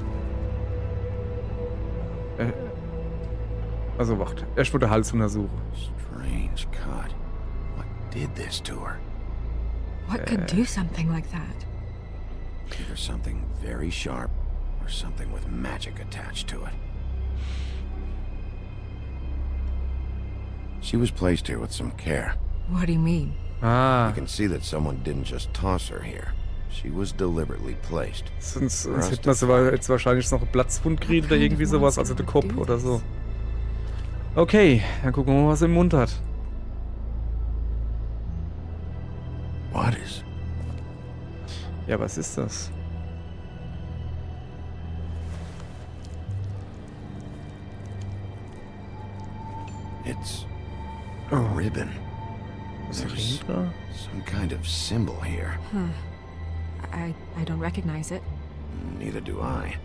Also, warte. Erst mal den Hals untersuchen. Strange cut. What did this to her? What could do something like that? Either something very sharp or something with magic attached to it. She was placed here with some care. What do you mean? Ah, You can see that someone didn't just toss her here. She was deliberately placed. sonst hätte man sie jetzt wahrscheinlich noch einen Platzwund kriegen oder irgendwie sowas, also der Kopf oder so. Okay, dann gucken wir mal, was er im Mund hat. What is? Ja, was ist das? It's a ribbon. Was ist There's da? some kind of symbol here. I don't recognize it. Neither do I.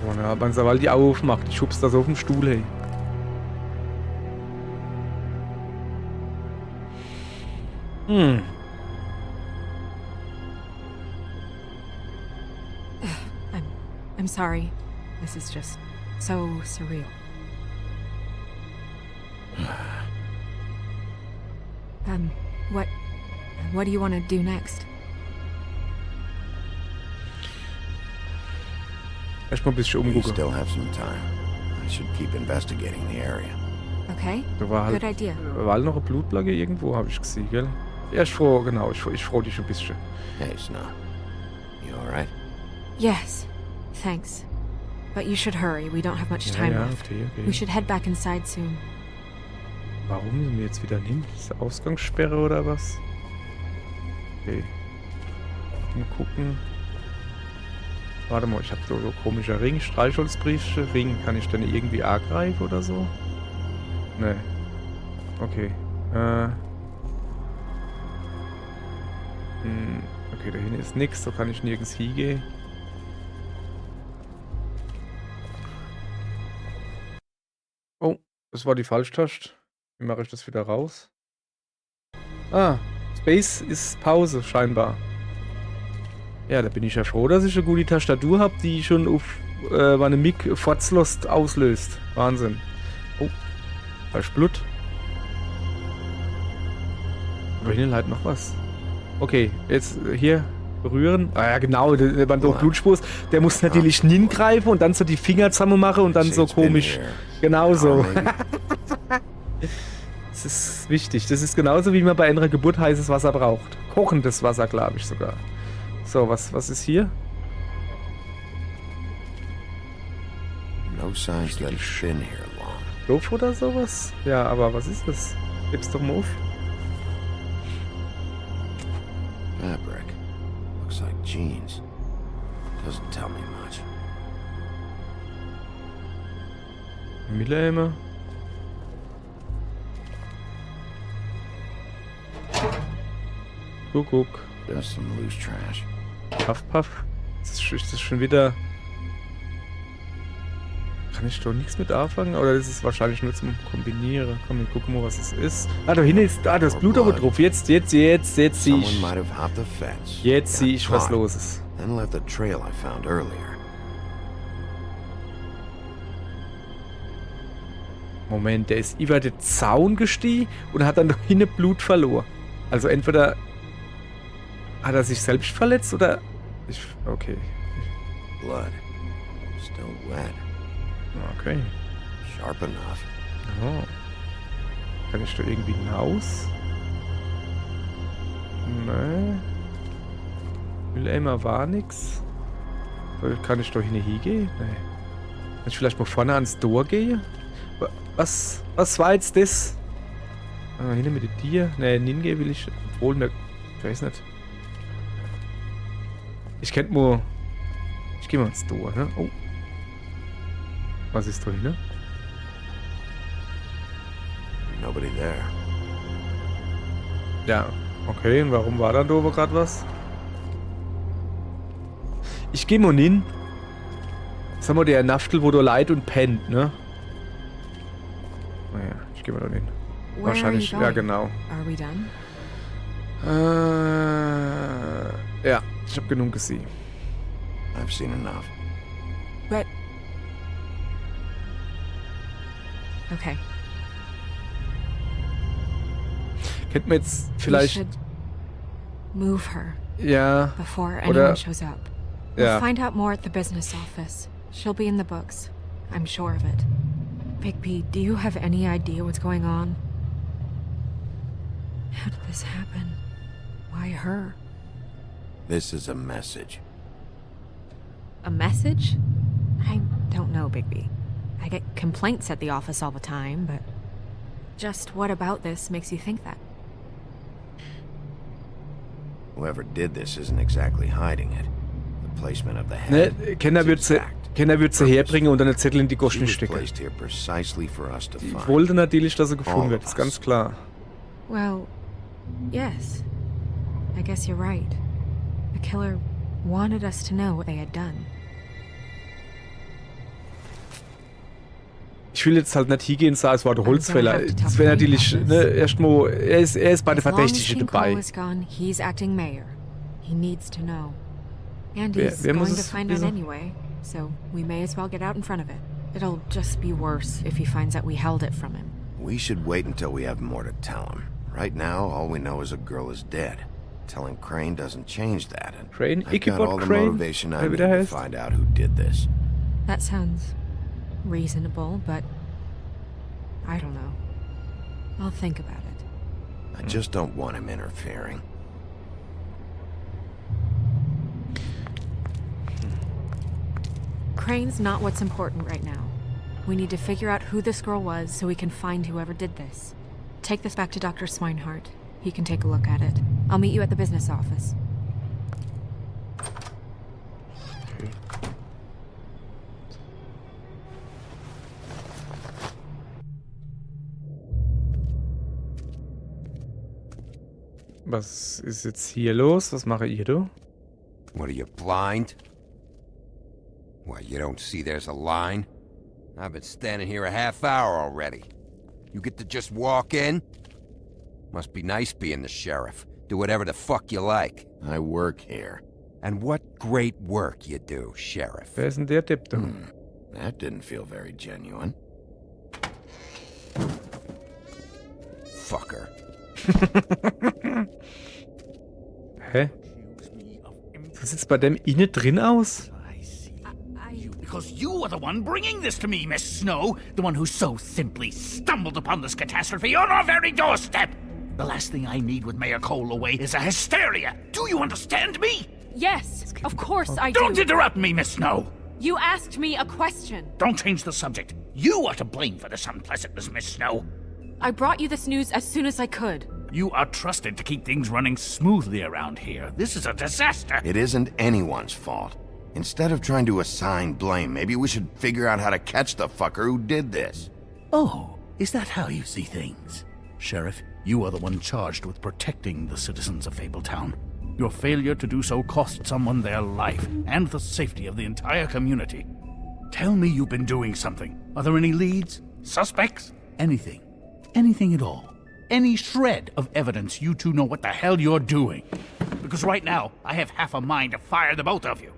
Oh, na, wenn Saval die Augen aufmacht, ich schub's das auf den Stuhl, hey. I'm sorry. This is just so surreal. What do you want to do next? Erstmal ein bisschen We umgucken. still have some time. I should keep investigating the area. Okay. Da war halt, Good idea. war halt noch eine Blutplage irgendwo, habe ich gesehen, gell? Ja, ich froh, genau, ich froh dich ein bisschen. Hey, Snow. You alright? Yes. Thanks. But you should hurry. We don't have much Ja, time ja, left. okay, We okay. should head back inside soon. Warum sind wir jetzt wieder hin? Ist das Ausgangssperre oder was? Okay. Mal gucken. Warte mal, ich habe so komischer Ring, Streichholzbriefchen. Ring, kann ich denn irgendwie angreifen oder so? Nee. Okay. Okay, da hinten ist nichts, so kann ich nirgends hingehen. Oh, das war die Falschtaste. Wie mache ich das wieder raus? Ah, Space ist Pause, scheinbar. Ja, da bin ich ja froh, dass ich eine gute Tastatur habe, die schon auf meine Mic Fotzlost auslöst. Wahnsinn. Oh, da ist Blut. Aber hinten halt noch was. Okay, jetzt hier berühren. Ah ja, genau, wenn du Blutspur ist, der muss natürlich hingreifen und dann so die Finger zusammen machen und dann so Shade's been komisch. here. Genau so. Maybe. Das ist wichtig. Das ist genauso wie man bei einer Geburt heißes Wasser braucht. Kochendes Wasser, glaube ich sogar. So, was ist hier? No signs that it's been here long. Luft oder sowas? Ja, aber was ist das? Gib's doch mal auf. Fabric. Looks like jeans. Doesn't tell me much. Milläme. Guck. Just some loose trash. Puff. Ist das schon wieder... Kann ich doch nichts mit anfangen? Oder ist es wahrscheinlich nur zum Kombinieren? Komm, wir gucken mal, was es ist. Ah, da hinten ist... Ah, das Blut aber drauf. Jetzt sehe ich... Someone might have hopped the fence. Jetzt got sehe ich, was caught, los ist. Then left the trail I found earlier. Moment, der ist über den Zaun gestiegen und hat dann hinten Blut verloren. Also entweder hat er sich selbst verletzt oder... Okay. Blood. Still wet. Okay. Sharp enough. Oh. Kann ich da irgendwie hinaus? Nee. Mülleimer war nix. Kann ich da hingehen? Nee. Kann ich vielleicht mal vorne ans Tor gehen? Was war jetzt das? Ah, hinten mit dir? Nee, hingehen will ich. Obwohl, ne, ich weiß nicht. Ich kennt mal. Ich gehe mal ins Tor, ne? Oh. Was ist da hinten? Nobody there. Ja, okay. Und warum war da oben gerade was? Ich geh mal hin. Sag mal, der Naftel, wo du leid und pennt, ne? Naja, ich geh mal da hin. Where Wahrscheinlich, are you ja going? genau. Are we done? Ja, ich hab genug gesehen. I've seen enough. But... Okay. Könnten wir jetzt We vielleicht... should move her Ja, before Oder- anyone shows up. We'll ja. find out more at the business office. She'll be in the books. I'm sure of it. Bigby, do you have any idea what's going on? How did this happen? Why her? This is a message. A message? I don't know, Bigby. I get complaints at the office all the time, but just what about this makes you think that? Whoever did this isn't exactly hiding it. The placement of the Ne, head. Kenner is wird sie exact. herbringen und einen Zettel in die She Goschen was stecken. placed here precisely for us to Ich find. wollte natürlich, dass er gefunden All wird, of ist ganz us. klar. Well, yes. I guess you're right. The killer wanted us to know what they had done. Ich will jetzt halt nicht hingehen und sagen, es war der Holzfäller. Das wäre natürlich, ne, erstmal, er ist bei der As long as Verdächtigen King dabei. Cole is gone, he's acting mayor. He needs to know. And Wer- he's wer muss going to es find out wissen? anyway, so we may as well get out in front of it. It'll just be worse if he finds out we held it from him. We should wait until we have more to tell him. Right now, all we know is a girl is dead. Telling Crane doesn't change that. And Crane? I've got Ichabod all the Crane? motivation I Wer need der to heißt? find out who did this. That sounds reasonable, but I don't know. I'll think about it. I just don't want him interfering. Crane's not what's important right now. We need to figure out who this girl was so we can find whoever did this. Take this back to Dr. Swinehart. He can take a look at it. I'll meet you at the business office. Was ist jetzt hier los? Was mache ihr, du? What are you, blind? What, you don't see there's a line? I've been standing here a half hour already. You get to just walk in? Must be nice being the sheriff. Do whatever the fuck you like. I work here. And what great work you do, Sheriff. Wer ist denn der Tipp, du? That didn't feel very genuine. Fucker. Hä? Was sieht's bei dem innen drin aus? Because you are the one bringing this to me, Miss Snow. The one who so simply stumbled upon this catastrophe on our very doorstep. The last thing I need with Mayor Cole away is a hysteria. Do you understand me? Yes, of course I Don't do. interrupt me, Miss Snow. You asked me a question. Don't change the subject. You are to blame for this unpleasantness, Miss Snow. I brought you this news as soon as I could. You are trusted to keep things running smoothly around here. This is a disaster. It isn't anyone's fault. Instead of trying to assign blame, maybe we should figure out how to catch the fucker who did this. Oh, is that how you see things? Sheriff, you are the one charged with protecting the citizens of Fabletown. Your failure to do so cost someone their life and the safety of the entire community. Tell me you've been doing something. Are there any leads? Suspects? Anything. Anything at all. Any shred of evidence you two know what the hell you're doing. Because right now, I have half a mind to fire the both of you.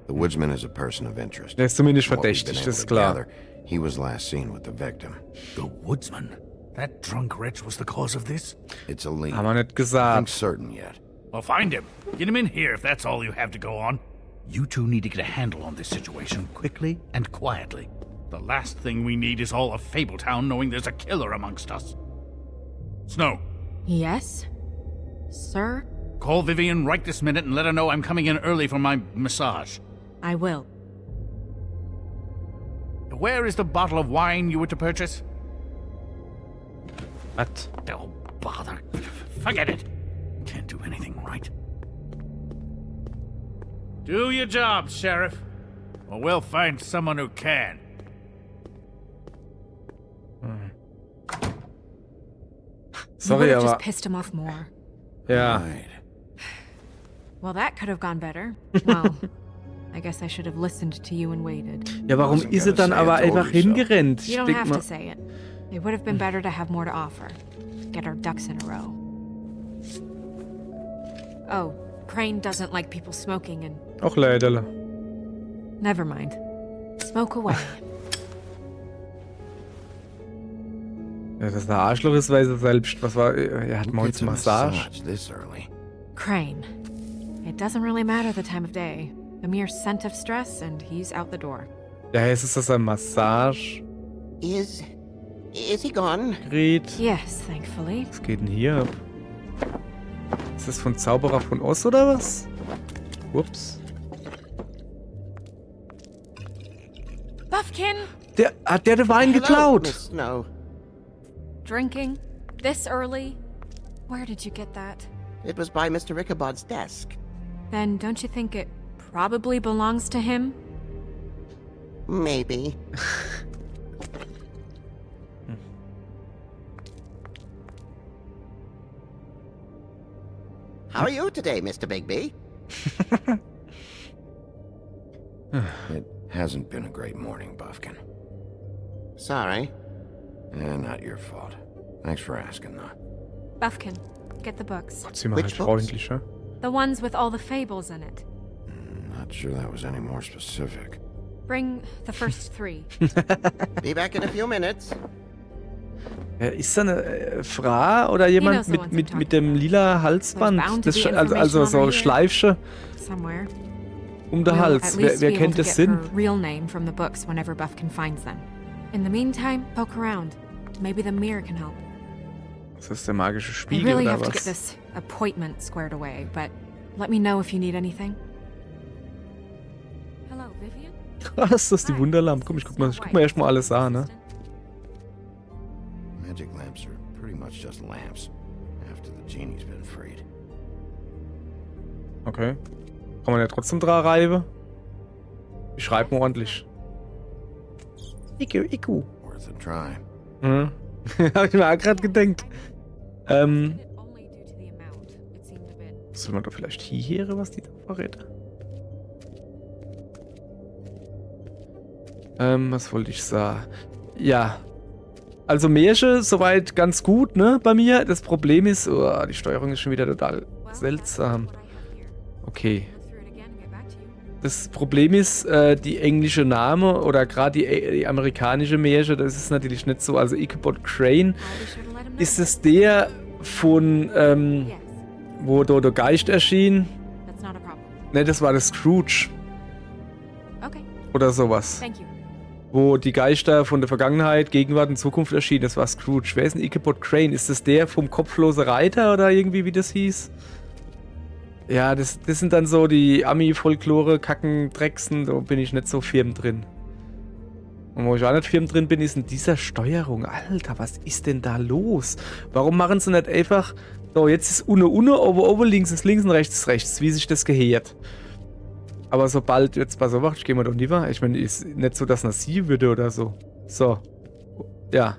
The woodsman is a person of interest. Der ist zumindest From what we've been verdächtig, able das ist to klar. gather, he was last seen with the victim. The woodsman? That drunk wretch was the cause of this? It's a lead. Haben wir nicht I'm gesagt. certain yet. Well, find him. Get him in here if that's all you have to go on. You two need to get a handle on this situation quickly and quietly. The last thing we need is all of Fabletown knowing there's a killer amongst us. Snow, Yes? Sir? call Vivian right this minute and let her know I'm coming in early for my massage. I will. Where is the bottle of wine you were to purchase? Was? Oh, bother. Forget it. Can't do anything right. Do your job, Sheriff. Or we'll find someone who can. You Sorry, would have aber... just pissed him off more. Ja. Right. Well, that could have gone better. Well, I guess I should have listened to you and waited. Ja, warum Wasn't ist er gonna dann say I aber told einfach you so. hingerannt? You Ich don't denk have mal... to say it. It would have been better to have more to offer. Get our ducks in a row. Oh, Crane doesn't like people smoking and... Auch leider. Never mind. Smoke away. Ja, dass er Arschloch ist, weiß er selbst. Was war... Er hat Who morgens gets a Massage. massage this early? Crane. It doesn't really matter the time of day. A mere scent of stress and he's out the door. Ja, jetzt ist das ein Massagegerät. Is he gone? Yes, thankfully. Was geht denn hier ab? Ist das von Zauberer von Oz oder was? Ups. Buffkin! Hat der den Wein Hello, geklaut? Miss Snow. Drinking? This early? Where did you get that? It was by Mr. Ichabod's desk. Then don't you think it probably belongs to him? Maybe. How are you today, Mr. Bigby? It hasn't been a great morning, Buffkin. Sorry. Not your fault. Thanks for asking, though. Buffkin, get the books. Gott, sie mal Which recht books? freundlich, ja? The ones with all the fables in it. Not sure that was any more specific. Bring the first 3. Be back in a few minutes. Ist da eine Frau oder jemand knows the ones I'm mit talking dem lila Halsband? There's bound to Das, be also information so over here. Schleifsche Somewhere. um den We'll Hals. at least Wer be able kennt to das get Sinn? her real name from the books whenever Buffkin finds them. In the meantime, poke around. Maybe the mirror can help. Das ist der magische I Spiegel really oder have to get was? this appointment squared away, but let me know if you need anything. Hello, Vivian? Was? Das ist die Wunderlampe. Komm, ich guck mal erstmal alles an, ne? Magic lamps are pretty much just lamps after the genie's been freed. Okay. Kann man ja trotzdem dran reiben. Ich schreibe mal ordentlich. Iku. Worth a try. Hm. Hab ich mir auch gerade gedacht. Only due to the amount. It seemed a bit. Sollen wir doch vielleicht hier hören, was die da verrät? Was wollte ich sagen? Ja. Also Märchen, soweit ganz gut, ne, bei mir. Das Problem ist, die Steuerung ist schon wieder total seltsam. Okay. Das Problem ist, die englische Name oder gerade die amerikanische Märchen, das ist natürlich nicht so. Also Ichabod Crane, ist es der von, wo da der Geist erschien? That's not a problem. Ne, das war das Scrooge Okay, oder sowas. thank you. Wo die Geister von der Vergangenheit, Gegenwart und Zukunft erschienen. Das war Scrooge. Wer ist denn Ichabod Crane? Ist das der vom kopflosen Reiter oder irgendwie, wie das hieß? Ja, das sind dann so die Ami-Folklore, Kacken, Drecksen. Da bin ich nicht so firm drin. Und wo ich auch nicht firm drin bin, ist in dieser Steuerung. Alter, was ist denn da los? Warum machen sie nicht einfach... So, jetzt ist Unne, oben, links ist links und rechts ist rechts. Wie sich das gehört. Aber sobald jetzt bei so ich gehe mal doch nie wahr. Ich meine, ist nicht so, dass man sie würde oder so. So. Ja.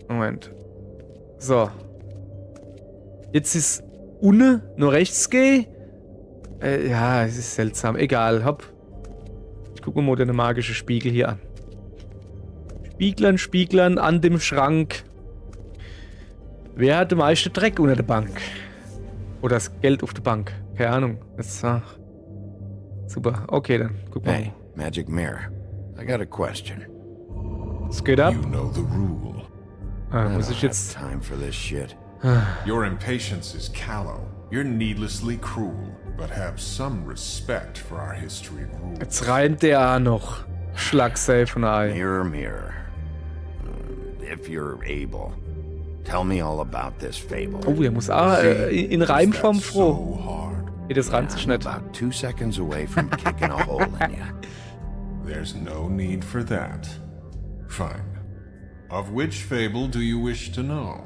Moment. So. Jetzt ist Unne nur rechts gehen. Ja, es ist seltsam. Egal, hopp. Ich gucke mal den magischen Spiegel hier an. Spieglern an dem Schrank. Wer hat den meisten Dreck unter der Bank? Oder das Geld auf der Bank? Keine Ahnung. Jetzt, super. Okay, dann guck mal. Hey, Magic Mirror. I got a question. Es geht ab. You know the rule. Muss I ich don't jetzt... have time for this shit. Your impatience is callow. You're needlessly cruel, but have some respect for our history and rules. Jetzt reimt der auch noch. Schlagsafe von Ei. Mirror, mirror. If you're able, tell me all about this fable. Oh, der muss auch in Reimform That's froh. so hard. Nee, das reimt sich I'm nicht. about 2 seconds away from kicking a hole in you. There's no need for that. Fine. Of which fable do you wish to know?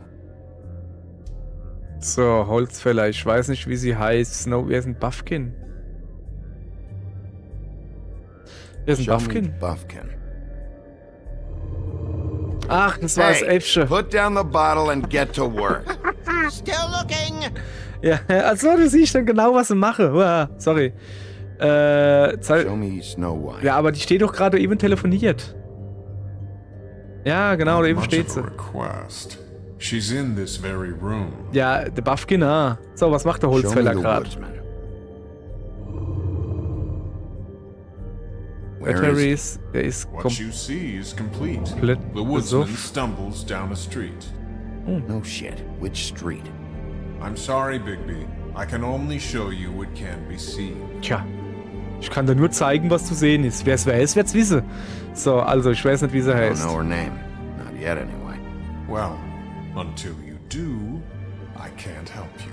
So, Holzfäller. Ich weiß nicht, wie sie heißt. Wer ist ein Buffkin? Wer ist ein Show me Buffkin? Buffkin. Ach, das war das Elfsche. Put down the bottle and get to work. Still looking. Ja, also du siehst dann genau, was sie mache. Uah, sorry. Show me Snow White. Ja, aber die steht doch gerade eben telefoniert. Ja, genau, da eben Much steht of sie. a request. She's in this very room. Ja, der Buffkin, So, was macht der Show me Holzfäller the gerade? woodsman. Batteries. Der ist What you see is complete. komplett The woodsman besoffen. stumbles down a street. No shit. Which street? I'm sorry, Bigby. I can only show you what can be seen. Tja, ich kann dir nur zeigen, was zu sehen ist. Wer es weiß, wird's wissen. So, also, ich weiß nicht, wie sie I don't heißt. know her name. Not yet, anyway. Well, until you do, I can't help you.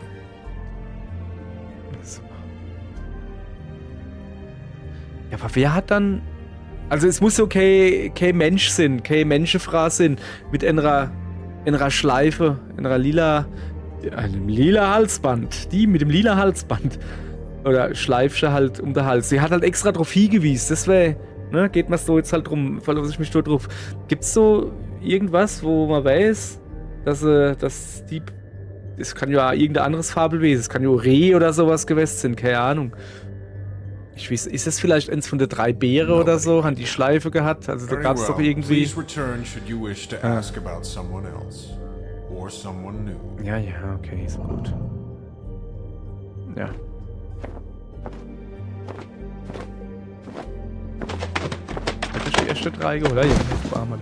Ja, aber wer hat dann... Also es muss okay kein Mensch sein, keine Menschenfrau sein, mit einer Schleife, einem lila Halsband. Die mit dem lila Halsband. Oder Schleifchen halt um den Hals. Sie hat halt extra drauf hingewiesen. Das wäre, ne, geht mir so jetzt halt drum, verlasse ich mich nur drauf. Gibt's so irgendwas, wo man weiß, dass die... Es kann ja irgendein anderes Fabelwesen, es kann ja Reh oder sowas gewesen sein, keine Ahnung. Ich weiß, ist das vielleicht eins von der 3 Bären oder so? Haben die Schleife gehabt? Also da Very gab es doch well. irgendwie... Please return should you wish to ask about someone else. Or someone new. Ja, okay, ist gut. Ja. Hat ich die erste 3 geholt? Ja, jetzt waren wir.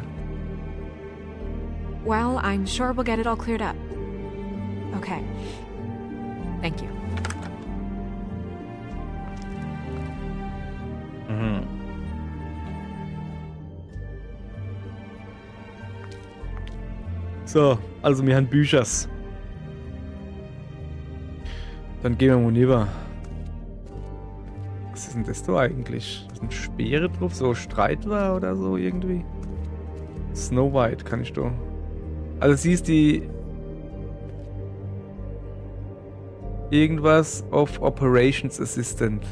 Well, I'm sure we'll get it all cleared up. Okay. Thank you. So, also wir haben Büchers. Dann gehen wir mal rüber. Was ist denn das da eigentlich? Da sind Speere drauf, so Streit war oder so irgendwie. Snow White kann ich da. Also sie ist die... Irgendwas of Operations Assistant.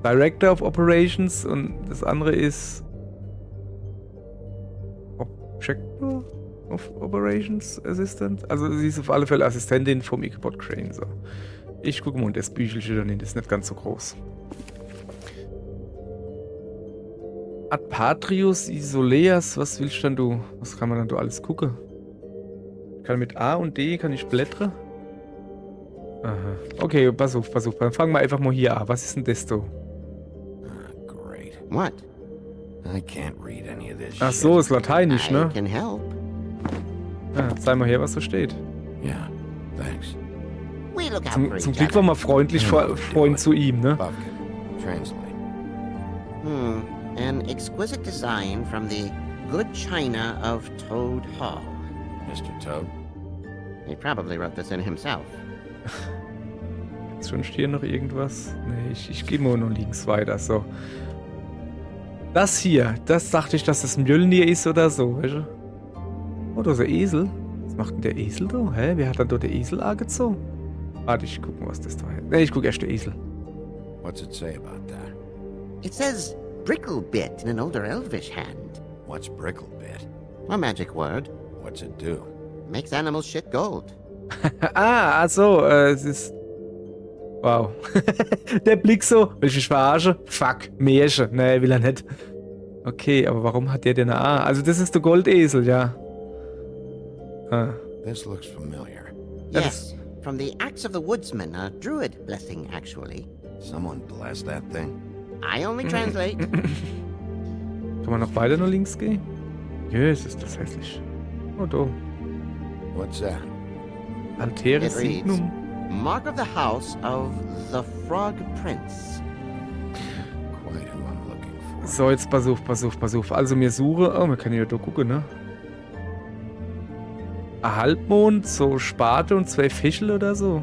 Director of Operations und das andere ist... Objector of Operations Assistant? Also sie ist auf alle Fälle Assistentin vom Ichabod Crane. So. Ich gucke mal, das Büchelchen daneben, das ist nicht ganz so groß. Adpatrius Isoleas, was willst denn du? Was kann man dann da alles gucken? Ich kann mit A und D, kann ich blättern? Aha. Okay, pass auf. Dann fangen wir einfach mal hier an. Was ist denn das da? Great. What? I can't read any of this Ach so, shit. ist Lateinisch, I ne? can help. Ja, zeig mal her, was da steht. Yeah, thanks. We look out for Zum each Glück war other. man freundlich Freund zu ihm, ne? Bufkin. Translate. An exquisite design from the good china of Toad Hall. Mr. Toad? He probably wrote this in himself. Ist schon hier noch irgendwas? Nee, ich gehe mal nur links weiter, so. Das hier, das dachte ich, dass das Mjölnir ist oder so, weißt du? Oh, da ist ein Esel. Was macht denn der Esel da? Hä? Wer hat dann da den Esel angezogen? Warte, ich guck mal, was das da ist. Nee, ich guck erst den Esel. What's it say about that? It says Bricklebit in an older elvish hand. What's Bricklebit? A magic word. What's it do? Makes animals shit gold. Also, es ist... Wow. Der Blick so, will ich mich verarschen? Fuck, Märchen. Nee, will er nicht. Okay, aber warum hat der denn eine A? Also das ist der Goldesel, ja. Ah. This looks familiar. Yes, from the Axe of the Woodsman, a druid blessing, actually. Someone bless that thing. I only translate. Kann man noch weiter nur links gehen? Jesus, ist das hässlich. Oh, da. What's that? Altere It reads, Signum. Mark of the House of the Frog Prince. Quite who I'm looking for. So, jetzt pass auf. Also wir suchen... Oh, wir können ja da gucken, ne? Ein Halbmond, so Spate und 2 Fischel oder so.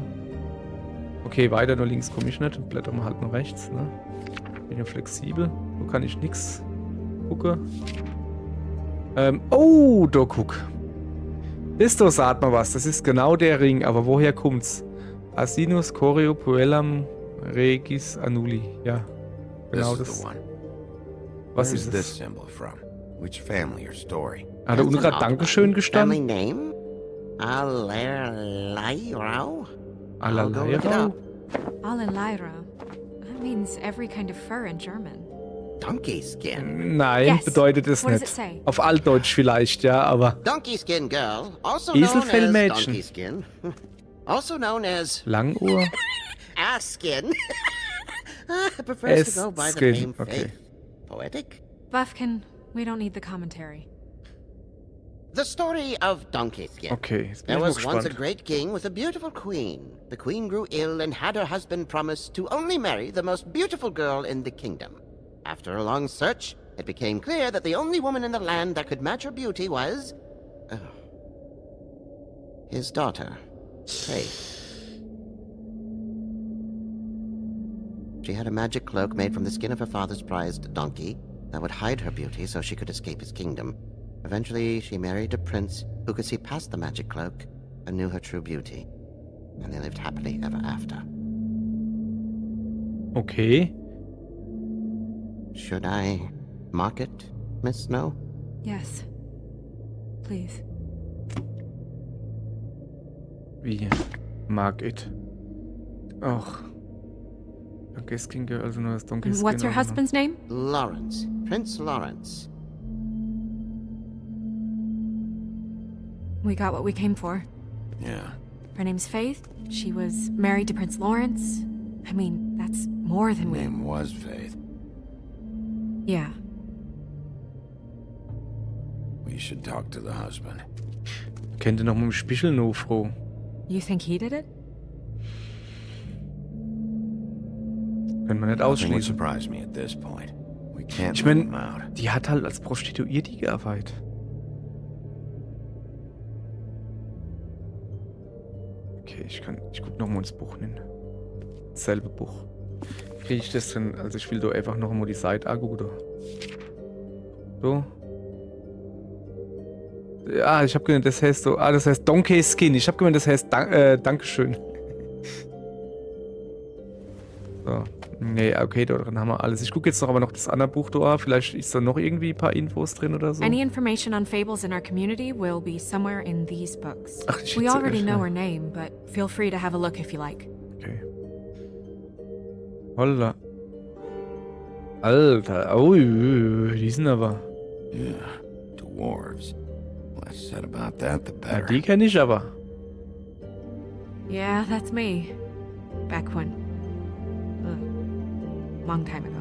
Okay, weiter nur links komme ich nicht. Blätter mal halt nur rechts, ne? Bin ja flexibel. So kann ich nix gucken. Oh, da guck. Das da sagt man was. Das ist genau der Ring. Aber woher kommt's? Asinus Choreo Puellam Regis Annuli. Ja, genau This is das. the one. Was Where's ist this das? symbol from? Which family or story? Hat da unten That's an gerade odd Dankeschön one. Family gestanden? name? Alerlairau? Allerleirau? Alalaira. That means every kind of fur in German. Donkey skin. Nein, Yes. bedeutet es What does nicht. it say? Auf Altdeutsch vielleicht, ja, aber Donkey skin girl, also known as Eselfellmädchen. donkey skin. Also known as Langohr. ass skin. Prefers to go by the name Okay. Faith. Poetic? Buffkin, we don't need the commentary. The story of Donkey Skin. Okay, jetzt bin There ich mal was once a gespannt. great king with a beautiful queen. The queen grew ill and had her husband promise to only marry the most beautiful girl in the kingdom. After a long search, it became clear that the only woman in the land that could match her beauty was... his daughter, Faith. She had a magic cloak made from the skin of her father's prized donkey that would hide her beauty so she could escape his kingdom. Eventually, she married a prince who could see past the magic cloak and knew her true beauty. And they lived happily ever after. Okay. Should I mark it, Miss Snow? Yes. Please. Wie? Market. Ach. Donkey Skin Girl, also nur das Donkey And Skin. what's your auch noch. husband's name? Lawrence. Prince Lawrence. We got what we came for. Yeah. Her name's Faith. She was married to Prince Lawrence. I mean, that's more than we... Name was Faith. Yeah. We should talk to the husband. Kennt ihr noch mit dem Spichel noch, Frau? You think he did it? Können wir nicht Nothing would ausschließen. surprise me at this point. We can't Ich rule him meine, out. die hat halt als Prostituierte gearbeitet. Okay, ich guck nochmal ins Buch hin. Dasselbe Buch. Kriege ich das denn? Also ich will da einfach noch mal die Seite angucken. So. Ja, ich hab gemeint, das heißt so. Ah, das heißt Donkey Skin. Ich hab gemeint, das heißt Dankeschön. So. Nee, okay, da drin haben wir alles. Ich gucke jetzt noch aber noch das andere Buch da. Vielleicht ist da noch irgendwie ein paar Infos drin oder so. Any information on fables in our community will be somewhere in these books. Ach, ich We schätze, already ja. know her name, but feel free to have a look if you like. Okay. Holla. Alter, oh, die sind aber. Yeah, dwarves. Less said about that, the Ja, better. die kenne ich aber. Yeah, that's me. Back when. Long time ago.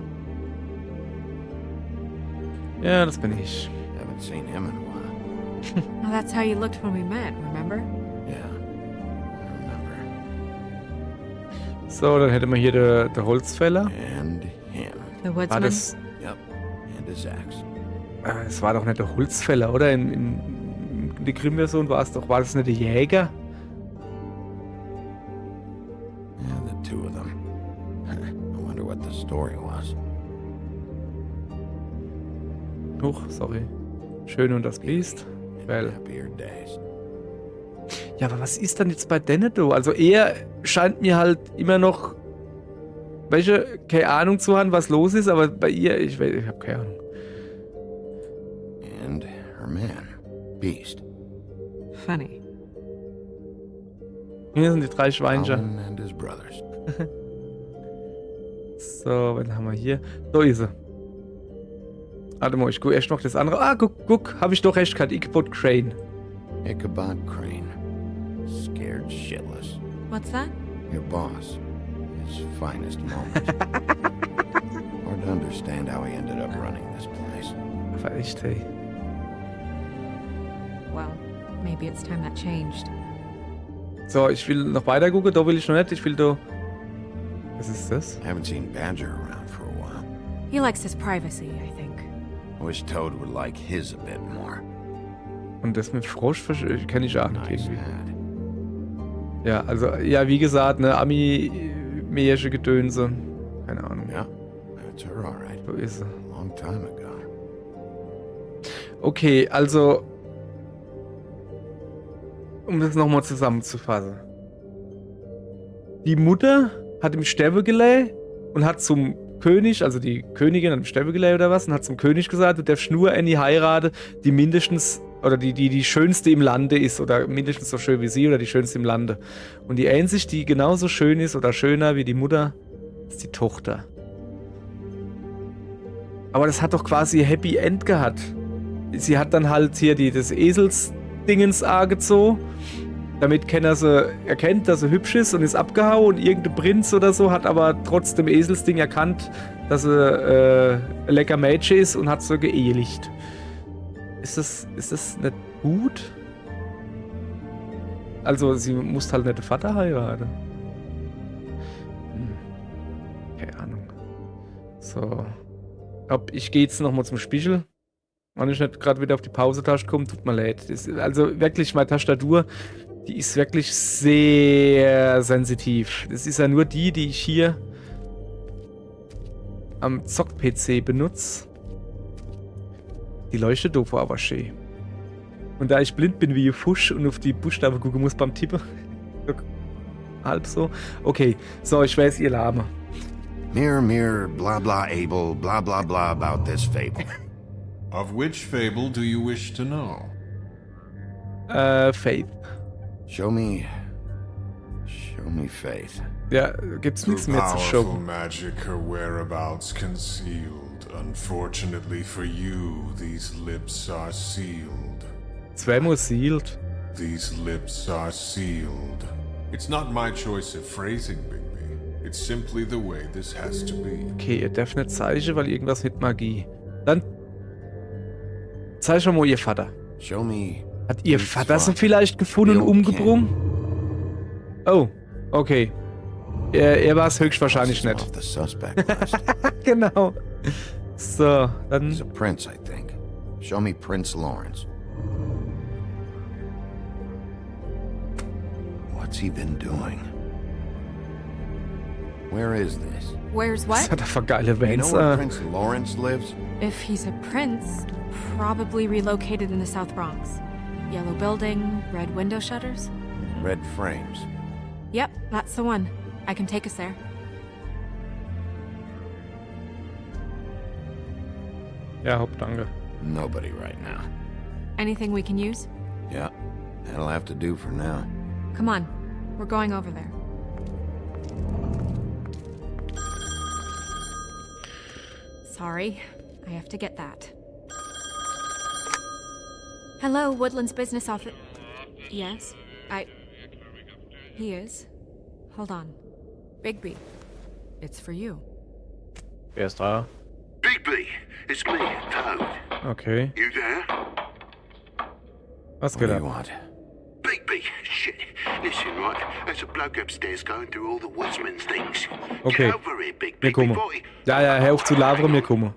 Ja, das bin ich. Haven't seen him in a while. Well, that's how you looked when we met, remember? Yeah, I remember. So, dann hätten wir hier der Holzfäller. And him. The War woodsman? das. Yep, and his axe. Es war doch nicht der Holzfäller, oder? In der Grimm-Version war es doch. War das nicht der Jäger? Yeah, the two of them. I wonder what the story was. Huch, sorry. Schön und das Biest. Well. Happier days. Ja, aber was ist dann jetzt bei Denneto? Also er scheint mir halt immer noch, welche, keine Ahnung zu haben, was los ist, aber bei ihr, ich habe keine Ahnung. And her man, Beast. Funny. Hier sind die drei Schweinchen. Colin and his brothers. So, was haben wir hier? So ist sie. Warte mal, ich gucke erst noch das andere. Ah, guck, habe ich doch recht gehabt. Ichabod Crane. Ichabod Crane. Scared shitless. What's that? Your boss. His finest moment. Hard to understand how he ended up running this place. War echt, hey. Well, maybe it's time that changed. So, ich will noch weiter gucken. Da will ich noch nicht. Ich will da... Was ist das? I haven't seen Badger around for a while. He likes his privacy, I think. I wish Toad would like his a bit more. Und das mit Frosch kenne ich auch nicht Nice irgendwie. hat. Ja, also, ja, wie gesagt, ne, Ami-Märchen Gedönse. Keine Ahnung. Yeah, that's her alright. So ist sie. A long time ago. Okay, also, um das nochmal zusammenzufassen. Die Mutter hat im Sterbe gelegt und hat zum König, also die Königin hat im Sterbe gelegt oder was, und hat zum König gesagt, du darfst nur Annie heiraten, die mindestens, oder die schönste im Lande ist, oder mindestens so schön wie sie, oder die schönste im Lande. Und die Einzige, die genauso schön ist oder schöner wie die Mutter, ist die Tochter. Aber das hat doch quasi ein Happy End gehabt. Sie hat dann halt hier das Eselsdingens angezogen, damit Kenner sie erkennt, dass sie hübsch ist und ist abgehauen, und irgendein Prinz oder so hat aber trotzdem Eselsding erkannt, dass sie lecker Mädchen ist und hat so geehelicht. Ist das nicht gut? Also, sie muss halt nicht den Vater heiraten. Keine Ahnung. So. Ich gehe jetzt nochmal zum Spiegel. Wenn ich nicht gerade wieder auf die Pause-Taste komme, tut mir leid. Also wirklich, meine Tastatur, die ist wirklich sehr sensitiv. Das ist ja nur die ich hier am Zock-PC benutze. Die leuchtet doof, aber schön. Und da ich blind bin wie ein Fusch und auf die Buchstaben gucken muss beim Tippen. Halb so. Okay, so, ich weiß, ihr Lame. Mirror, mirror, blah blah able, blah blah blah about this fable. Of which fable do you wish to know? Faith. Show me Faith. Ja, gibt's nichts Through mehr zu powerful showen. magic, her whereabouts concealed. Unfortunately for you, these lips are sealed. Zweimal sealed. These lips are sealed. It's not my choice of phrasing, Bigby. It's simply the way this has to be. Okay, ihr dürft nicht zeigen, weil irgendwas mit Magie. Dann zeig mal ihr Vater. Show me. Hat ihr Vater sie vielleicht gefunden und umgebracht? Oh, okay. Er war es höchstwahrscheinlich nicht. The suspect list. Genau. So, dann. He's a prince, I think. Show me Prince Lawrence. What's he been doing? Where is this? Where's Was what? hat er für geile You know Vans? where Prince Lawrence lives? If he's a prince, probably relocated in the South Bronx. Yellow building, red window shutters. Red frames. Yep, that's the one. I can take us there. Ja, Hauptdanke. Nobody right now. Anything we can use? Yeah, that'll have to do for now. Come on, we're going over there. Sorry, I have to get that. Hello, Woodland's business office. Yes, He is. Hold on. Bigby, it's for you. Wer ist da? Bigby, it's me, Toad. Okay. You there? Was What geht do ab? you want? Bigby, shit. Listen, right, there's a bloke upstairs going through all the woodsman's things. Okay. Get over here, Bigby, Wir kommen. before he... Ja, hör auf zu labern, wir kommen.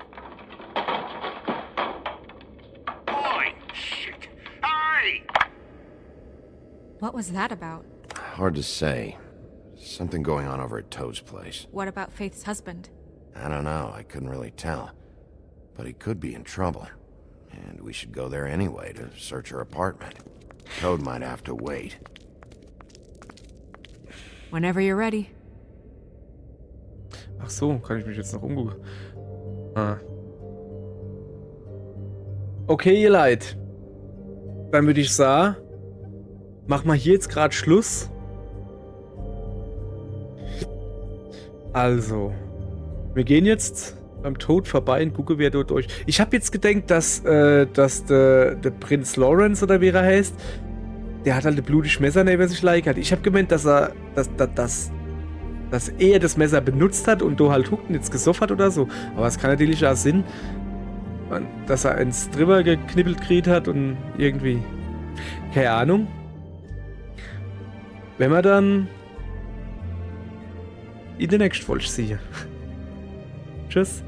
Oi, shit. Hey! What was that about? Hard to say. Something going on over at Toad's place. What about Faith's husband? I don't know, I couldn't really tell. But he could be in trouble. And we should go there anyway to search her apartment. Toad might have to wait. Whenever you're ready. Ach so, kann ich mich jetzt noch umgucken. Ah. Okay, ihr Leid. Dann würde ich sagen, machen wir hier jetzt gerade Schluss. Also, wir gehen jetzt beim Tod vorbei und gucken, wer dort durch. Ich habe jetzt gedacht, dass der Prinz Lawrence oder wie er heißt, der hat halt ein blutiges Messer neben sich liegen hat. Ich habe gemeint, dass er das Messer benutzt hat und da halt huckt und jetzt gesoffen hat oder so. Aber es kann natürlich auch Sinn, dass er eins drüber geknibbelt gekriegt hat und irgendwie. Keine Ahnung. Wenn wir dann in der nächsten Folge sehen. Tschüss.